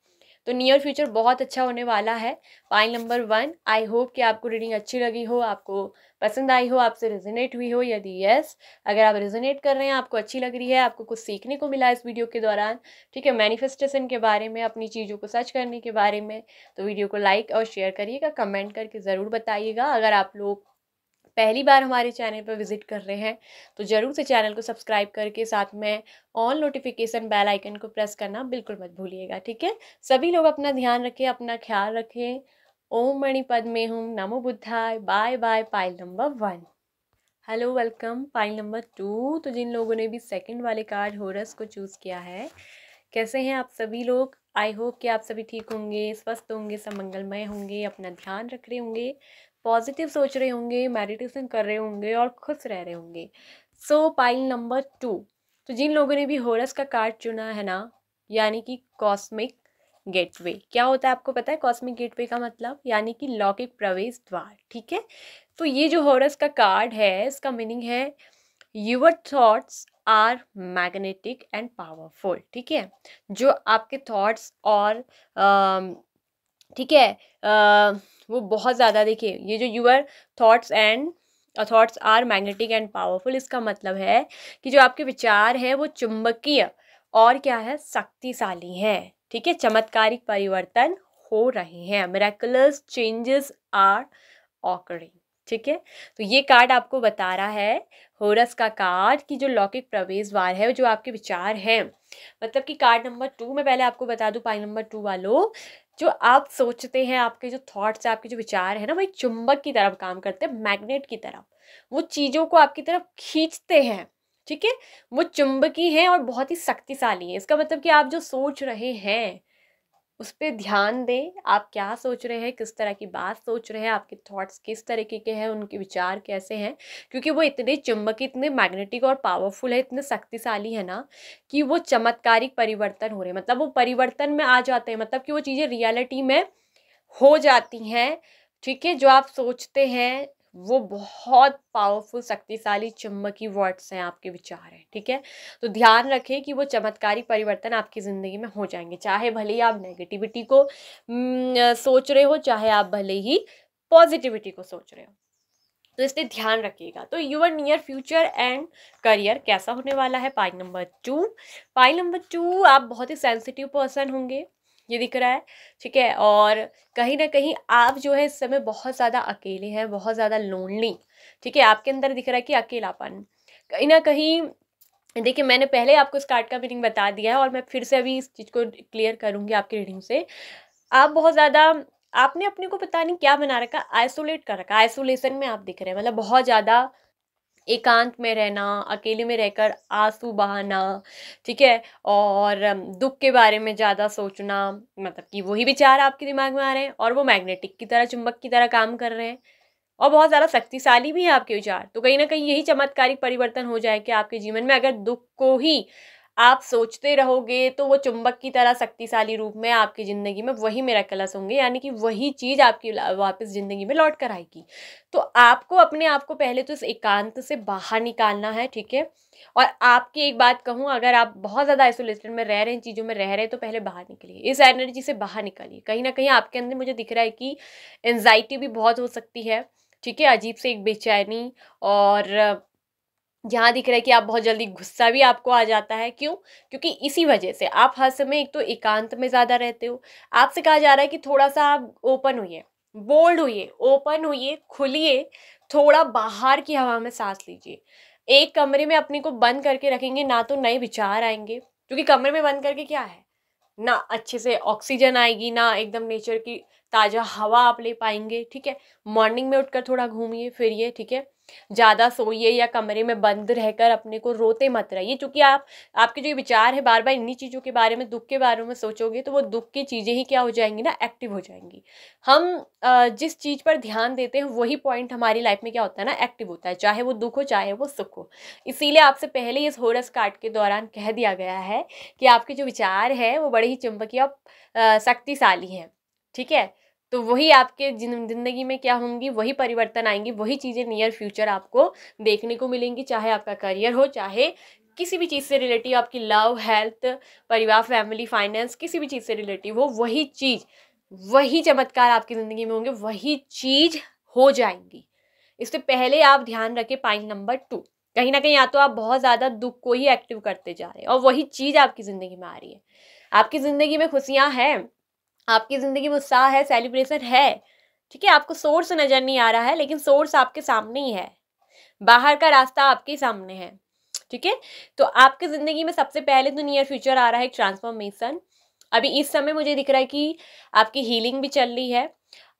तो नियर फ्यूचर बहुत अच्छा होने वाला है। पाइल नंबर 1, आई होप कि आपको रीडिंग अच्छी लगी हो, आपको पसंद आई हो, आपसे रेजोनेट हुई हो। यदि यस, अगर आप रेजोनेट कर रहे हैं, आपको अच्छी लग रही है, आपको कुछ सीखने को मिला इस वीडियो के दौरान, ठीक है, मैनिफेस्टेशन के बारे में, अपनी चीज़ों को सर्च करने के बारे में, तो वीडियो को लाइक और शेयर करिएगा, कमेंट करके ज़रूर बताइएगा। अगर आप लोग पहली बार हमारे चैनल पर विजिट कर रहे हैं, तो ज़रूर से चैनल को सब्सक्राइब करके साथ में ऑल नोटिफिकेशन बेल आइकन को प्रेस करना बिल्कुल मत भूलिएगा। ठीक है, सभी लोग अपना ध्यान रखें, अपना ख्याल रखें। ओम मणि पद्मे हूँ, नमो बुद्धाय, bye bye. Pile number 1, hello, welcome. Pile number 2, तो जिन लोगों ने भी सेकंड वाले कार्ड होरस को चूज़ किया है, कैसे हैं आप सभी लोग? आई होप कि आप सभी ठीक होंगे, स्वस्थ होंगे, सब मंगलमय होंगे, अपना ध्यान रख रहे होंगे, पॉजिटिव सोच रहे होंगे, मेडिटेशन कर रहे होंगे और खुश रह रहे होंगे। सो पाइल नंबर 2, तो जिन लोगों ने भी होरस का कार्ड चुना है ना, यानी कि कॉस्मिक गेटवे, क्या होता है आपको पता है? कॉस्मिक गेटवे का मतलब यानी कि लौकिक प्रवेश द्वार। ठीक है, तो ये जो हॉरस का कार्ड है, इसका मीनिंग है your thoughts are magnetic and powerful. ठीक है, जो आपके थॉट्स और ठीक है वो बहुत ज़्यादा, देखिए ये जो your thoughts and thoughts are magnetic and powerful, इसका मतलब है कि जो आपके विचार है वो चुंबकीय और क्या है, शक्तिशाली है। ठीक है, चमत्कारिक परिवर्तन हो रहे हैं, मिरेकुलस चेंजेस आर ऑकरिंग। ठीक है, तो ये कार्ड आपको बता रहा है, होरस का कार्ड, की जो लौकिक प्रवेश द्वार है, जो आपके विचार हैं, मतलब कि कार्ड नंबर 2 में पहले आपको बता दूं, पाई नंबर 2 वालों, जो आप सोचते हैं, आपके जो थॉट्स है, आपके जो विचार है ना, वो एक चुंबक की तरफ काम करते हैं, मैग्नेट की तरफ, वो चीज़ों को आपकी तरफ खींचते हैं। ठीक है, वो चुंबकीय है और बहुत ही शक्तिशाली है। इसका मतलब कि आप जो सोच रहे हैं उस पे ध्यान दें, आप क्या सोच रहे हैं, किस तरह की बात सोच रहे हैं, आपके थॉट्स किस तरीके के हैं, उनके विचार कैसे हैं, क्योंकि वो इतने चुंबकीय, इतने मैग्नेटिक और पावरफुल है, इतने शक्तिशाली है ना, कि वो चमत्कारिक परिवर्तन हो रहे हैं, मतलब वो परिवर्तन में आ जाते हैं, मतलब कि वो चीज़ें रियलिटी में हो जाती हैं। ठीक है, जो आप सोचते हैं वो बहुत पावरफुल, शक्तिशाली, चुंबकीय वर्ड्स हैं, आपके विचार हैं, ठीक है। तो ध्यान रखें कि वो चमत्कारी परिवर्तन आपकी ज़िंदगी में हो जाएंगे, चाहे भले ही आप नेगेटिविटी को सोच रहे हो, चाहे आप भले ही पॉजिटिविटी को सोच रहे हो। तो इसलिए ध्यान रखिएगा। तो your near future and career कैसा होने वाला है। पॉइंट नंबर 2, पॉइंट नंबर 2, आप बहुत ही सेंसिटिव पर्सन होंगे, ये दिख रहा है, ठीक है। और कहीं ना कहीं आप जो है इस समय बहुत ज़्यादा अकेले हैं, बहुत ज़्यादा लोनली, ठीक है। आपके अंदर दिख रहा है कि अकेलापन कहीं ना कहीं। देखिए, मैंने पहले आपको इस कार्ड का मीनिंग बता दिया है और मैं फिर से अभी इस चीज़ को क्लियर करूँगी आपकी रीडिंग से। आप बहुत ज़्यादा, आपने अपने को पता नहीं क्या बना रखा, आइसोलेट कर रखा, आइसोलेशन में आप दिख रहे हैं, मतलब बहुत ज़्यादा एकांत में रहना, अकेले में रहकर आंसू बहाना, ठीक है। और दुख के बारे में ज़्यादा सोचना, मतलब कि वही विचार आपके दिमाग में आ रहे हैं और वो मैग्नेटिक की तरह, चुंबक की तरह काम कर रहे हैं और बहुत ज़्यादा शक्तिशाली भी है आपके विचार। तो कहीं ना कहीं यही चमत्कारिक परिवर्तन हो जाए कि आपके जीवन में अगर दुख को ही आप सोचते रहोगे तो वो चुंबक की तरह शक्तिशाली रूप में आपकी ज़िंदगी में वही मिरेकल्स होंगे, यानी कि वही चीज़ आपकी वापस ज़िंदगी में लौट कर आएगी। तो आपको अपने आप को पहले तो इस एकांत से बाहर निकालना है, ठीक है। और आपकी एक बात कहूँ, अगर आप बहुत ज़्यादा आइसोलेशन में रह रहे हैं, चीज़ों में रह रहे हैं, तो पहले बाहर निकलिए, इस एनर्जी से बाहर निकलिए। कहीं ना कहीं आपके अंदर मुझे दिख रहा है कि एंजाइटी भी बहुत हो सकती है, ठीक है, अजीब से एक बेचैनी। और जहाँ दिख रहा है कि आप बहुत जल्दी गुस्सा भी आपको आ जाता है, क्यों? क्योंकि इसी वजह से आप हर समय एक तो एकांत में ज़्यादा रहते हो। आपसे कहा जा रहा है कि थोड़ा सा आप ओपन होइए, बोल्ड होइए, ओपन होइए, खुलिए, थोड़ा बाहर की हवा में सांस लीजिए। एक कमरे में अपने को बंद करके रखेंगे ना तो नए विचार आएंगे, क्योंकि कमरे में बंद करके क्या है ना, अच्छे से ऑक्सीजन आएगी ना, एकदम नेचर की ताज़ा हवा आप ले पाएंगे, ठीक है। मॉर्निंग में उठकर थोड़ा घूमिए फिरिए, ठीक है। ज़्यादा सोइए या कमरे में बंद रहकर अपने को रोते मत रहिए, क्योंकि आपके जो विचार है बार बार इन्हीं चीज़ों के बारे में, दुख के बारे में सोचोगे तो वो दुख की चीज़ें ही क्या हो जाएंगी ना, एक्टिव हो जाएंगी। हम जिस चीज़ पर ध्यान देते हैं वही पॉइंट हमारी लाइफ में क्या होता है ना, एक्टिव होता है, चाहे वो दुख हो चाहे वो सुख हो। इसीलिए आपसे पहले इस होरस कार्ड के दौरान कह दिया गया है कि आपके जो विचार है वो बड़े ही चुंबकीय और शक्तिशाली हैं, ठीक है। तो वही आपके ज़िंदगी में क्या होंगी, वही परिवर्तन आएंगी, वही चीज़ें नियर फ्यूचर आपको देखने को मिलेंगी, चाहे आपका करियर हो, चाहे किसी भी चीज़ से रिलेटिव, आपकी लव, हेल्थ, परिवार, फैमिली, फाइनेंस, किसी भी चीज़ से रिलेटिव हो, वही चीज़, वही चमत्कार आपकी ज़िंदगी में होंगे, वही चीज़ हो जाएंगी। इससे पहले आप ध्यान रखें पॉइंट नंबर 2, कहीं ना कहीं या तो आप बहुत ज़्यादा दुख को ही एक्टिव करते जा रहे हैं और वही चीज़ आपकी ज़िंदगी में आ रही है। आपकी ज़िंदगी में खुशियाँ हैं, आपकी ज़िंदगी में उत्साह है, सेलिब्रेशन है, ठीक है। आपको सोर्स नज़र नहीं आ रहा है, लेकिन सोर्स आपके सामने ही है, बाहर का रास्ता आपके सामने है, ठीक है। तो आपकी ज़िंदगी में सबसे पहले तो नियर फ्यूचर आ रहा है एक ट्रांसफॉर्मेशन। अभी इस समय मुझे दिख रहा है कि आपकी हीलिंग भी चल रही है।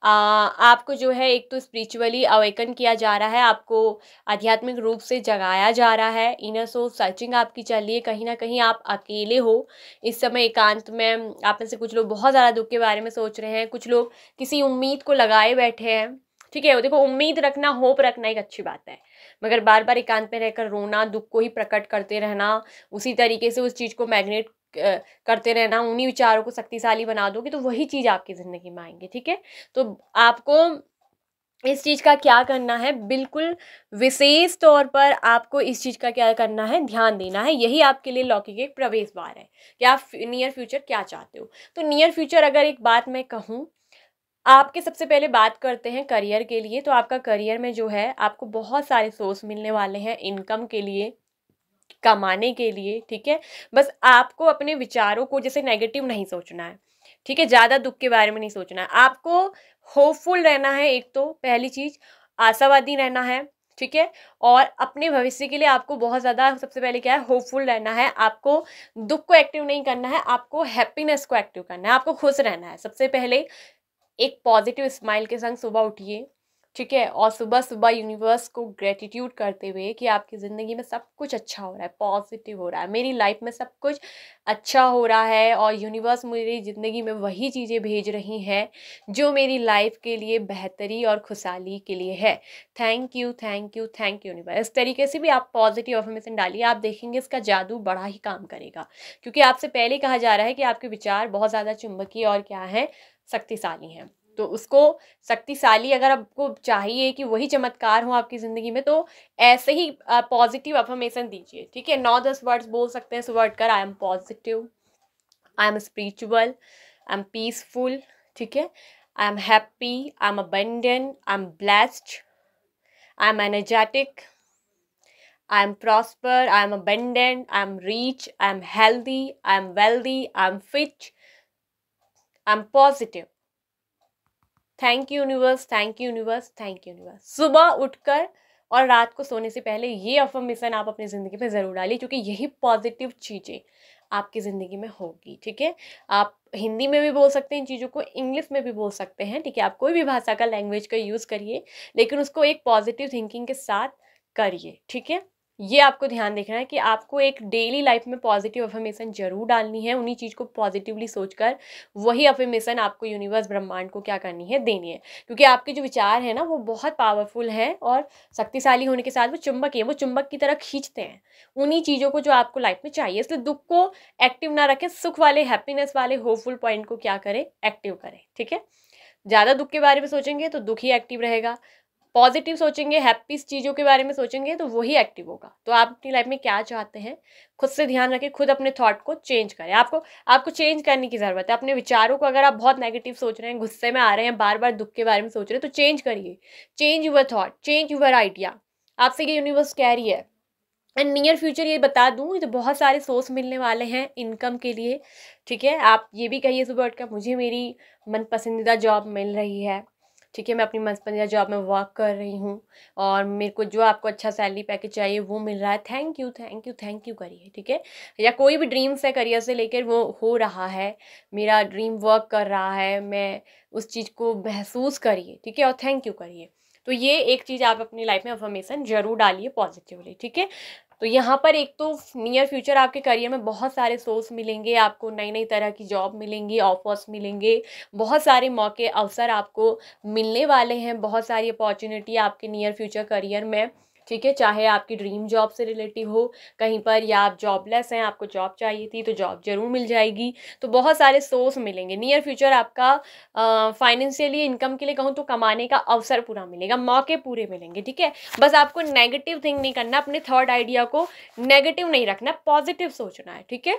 आपको जो है एक तो स्पिरिचुअली अवेकन किया जा रहा है, आपको आध्यात्मिक रूप से जगाया जा रहा है, इनर सोल सर्चिंग आपकी चल रही है। कहीं ना कहीं आप अकेले हो इस समय एकांत में। आप में से कुछ लोग बहुत ज़्यादा दुख के बारे में सोच रहे हैं, कुछ लोग किसी उम्मीद को लगाए बैठे हैं, ठीक है। देखो, उम्मीद रखना, होप रखना एक अच्छी बात है, मगर बार बार एकांत में रहकर रोना, दुख को ही प्रकट करते रहना, उसी तरीके से उस चीज़ को मैग्नेट करते रहना, उन्हीं विचारों को शक्तिशाली बना दोगे तो वही चीज़ आपकी ज़िंदगी में आएंगे, ठीक है। तो आपको इस चीज़ का क्या करना है, बिल्कुल विशेष तौर पर आपको इस चीज़ का क्या करना है, ध्यान देना है। यही आपके लिए लौकिक एक प्रवेश द्वार है कि आप नियर फ्यूचर क्या चाहते हो। तो नियर फ्यूचर अगर एक बात मैं कहूँ, आपके सबसे पहले बात करते हैं करियर के लिए, तो आपका करियर में जो है आपको बहुत सारे सोर्स मिलने वाले हैं इनकम के लिए, कमाने के लिए, ठीक है। बस आपको अपने विचारों को जैसे नेगेटिव नहीं सोचना है, ठीक है, ज़्यादा दुख के बारे में नहीं सोचना है, आपको होपफुल रहना है। एक तो पहली चीज़ आशावादी रहना है, ठीक है। और अपने भविष्य के लिए आपको बहुत ज़्यादा सबसे पहले क्या है, होपफुल रहना है। आपको दुख को एक्टिव नहीं करना है, आपको हैप्पीनेस को एक्टिव करना है, आपको खुश रहना है। सबसे पहले एक पॉजिटिव स्माइल के संग सुबह उठिए, ठीक है। और सुबह सुबह यूनिवर्स को ग्रेटिट्यूड करते हुए कि आपकी ज़िंदगी में सब कुछ अच्छा हो रहा है, पॉजिटिव हो रहा है, मेरी लाइफ में सब कुछ अच्छा हो रहा है और यूनिवर्स मेरी ज़िंदगी में वही चीज़ें भेज रही हैं जो मेरी लाइफ के लिए बेहतरी और खुशहाली के लिए है। Thank you, thank you, thank you universe. इस तरीके से भी आप पॉजिटिव अफर्मेशन डालिए, आप देखेंगे इसका जादू बड़ा ही काम करेगा, क्योंकि आपसे पहले कहा जा रहा है कि आपके विचार बहुत ज़्यादा चुंबकीय और क्या है, शक्तिशाली हैं। तो उसको शक्तिशाली अगर आपको चाहिए कि वही चमत्कार हो आपकी ज़िंदगी में, तो ऐसे ही पॉजिटिव अफर्मेशन दीजिए, ठीक है। 9-10 वर्ड्स बोल सकते हैं इस वर्ड कर, I am positive, I am spiritual, I am peaceful, ठीक है, I am happy, I am abundant, I am blessed, I am energetic, I am prosper, I am abundant, I am rich, I am healthy, I am wealthy, I am fit, I am positive. Thank you universe, thank you universe, thank you universe. सुबह उठकर और रात को सोने से पहले ये affirmation आप अपनी ज़िंदगी में ज़रूर डालिए, क्योंकि यही पॉजिटिव चीज़ें आपकी ज़िंदगी में होगी, ठीक है। आप हिंदी में भी बोल सकते हैं इन चीज़ों को, इंग्लिश में भी बोल सकते हैं, ठीक है। आप कोई भी भाषा का लैंग्वेज का यूज़ करिए, लेकिन उसको एक पॉजिटिव थिंकिंग के साथ करिए, ठीक है। ये आपको ध्यान देखना है कि आपको एक डेली लाइफ में पॉजिटिव अफर्मेशन जरूर डालनी है, उन्हीं चीज़ को पॉजिटिवली सोचकर वही अफर्मेशन आपको यूनिवर्स ब्रह्मांड को क्या करनी है, देनी है। क्योंकि आपके जो विचार है ना वो बहुत पावरफुल है और शक्तिशाली होने के साथ वो चुंबक है, वो चुंबक की तरह खींचते हैं उन्हीं चीज़ों को जो आपको लाइफ में चाहिए। इसलिए दुख को एक्टिव ना रखें, सुख वाले, हैप्पीनेस वाले, होपफुल पॉइंट को क्या करें, एक्टिव करें, ठीक है। ज़्यादा दुख के बारे में सोचेंगे तो दुख ही एक्टिव रहेगा, पॉजिटिव सोचेंगे, हैप्पी चीज़ों के बारे में सोचेंगे तो वही एक्टिव होगा। तो आप अपनी लाइफ में क्या चाहते हैं, खुद से ध्यान रखें, खुद अपने थॉट को चेंज करें। आपको चेंज करने की ज़रूरत है अपने विचारों को। अगर आप बहुत नेगेटिव सोच रहे हैं, गुस्से में आ रहे हैं, बार बार दुख के बारे में सोच रहे हैं, तो चेंज करिए, change your thought, change your idea. आपसे ये यूनिवर्स कह रही है। एंड नियर फ्यूचर ये बता दूँ, ये तो बहुत सारे सोर्स मिलने वाले हैं इनकम के लिए, ठीक है। आप ये भी कहिए सुबह उठ कर, मुझे मेरी मन पसंदीदा जॉब मिल रही है, ठीक है, मैं अपनी मन पसंदीदा जॉब में वर्क कर रही हूँ और मेरे को जो आपको अच्छा सैलरी पैकेज चाहिए वो मिल रहा है, thank you, thank you, thank you करिए, ठीक है। या कोई भी ड्रीम्स है करियर से लेकर, वो हो रहा है, मेरा ड्रीम वर्क कर रहा है, मैं उस चीज़ को महसूस करिए, ठीक है, और थैंक यू करिए। तो ये एक चीज़ आप अपनी लाइफ में अफर्मेशन जरूर डालिए पॉजिटिवली, ठीक है। तो यहाँ पर एक तो नियर फ्यूचर आपके करियर में बहुत सारे सोर्स मिलेंगे, आपको नई नई तरह की जॉब मिलेंगी, ऑफर्स मिलेंगे, बहुत सारे मौके अवसर आपको मिलने वाले हैं, बहुत सारी अपॉर्चुनिटी आपके नियर फ्यूचर करियर में, ठीक है। चाहे आपकी ड्रीम जॉब से रिलेटिव हो कहीं पर, या आप जॉबलेस हैं, आपको जॉब चाहिए थी तो जॉब जरूर मिल जाएगी। तो बहुत सारे सोर्स मिलेंगे नियर फ्यूचर। आपका फाइनेंशियली इनकम के लिए कहूँ तो कमाने का अवसर पूरा मिलेगा, मौके पूरे मिलेंगे, ठीक है। बस आपको नेगेटिव थिंक नहीं करना, अपने थर्ड आइडिया को नेगेटिव नहीं रखना, पॉजिटिव सोचना है, ठीक है।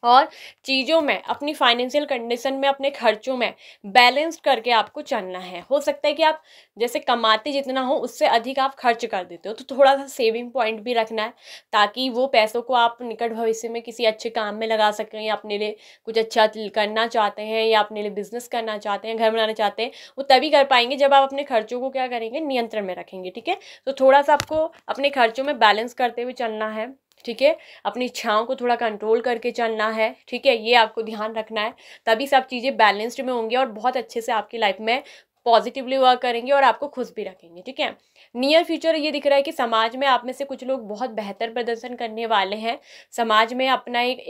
और चीज़ों में, अपनी फाइनेंशियल कंडीशन में, अपने खर्चों में बैलेंस करके आपको चलना है। हो सकता है कि आप जैसे कमाते जितना हो उससे अधिक आप खर्च कर देते हो, तो थोड़ा सा सेविंग पॉइंट भी रखना है, ताकि वो पैसों को आप निकट भविष्य में किसी अच्छे काम में लगा सकें, या अपने लिए कुछ अच्छा करना चाहते हैं, या अपने लिए बिजनेस करना चाहते हैं, घर बनाना चाहते हैं, वो तभी कर पाएंगे जब आप अपने खर्चों को क्या करेंगे, नियंत्रण में रखेंगे, ठीक है। तो थोड़ा सा आपको अपने खर्चों में बैलेंस करते हुए चलना है, ठीक है। अपनी इच्छाओं को थोड़ा कंट्रोल करके चलना है, ठीक है, ये आपको ध्यान रखना है। तभी सब चीज़ें बैलेंस्ड में होंगी और बहुत अच्छे से आपकी लाइफ में पॉजिटिवली वर्क करेंगे और आपको खुश भी रखेंगे, ठीक है। नियर फ्यूचर ये दिख रहा है कि समाज में आप में से कुछ लोग बहुत बेहतर प्रदर्शन करने वाले हैं, समाज में अपना एक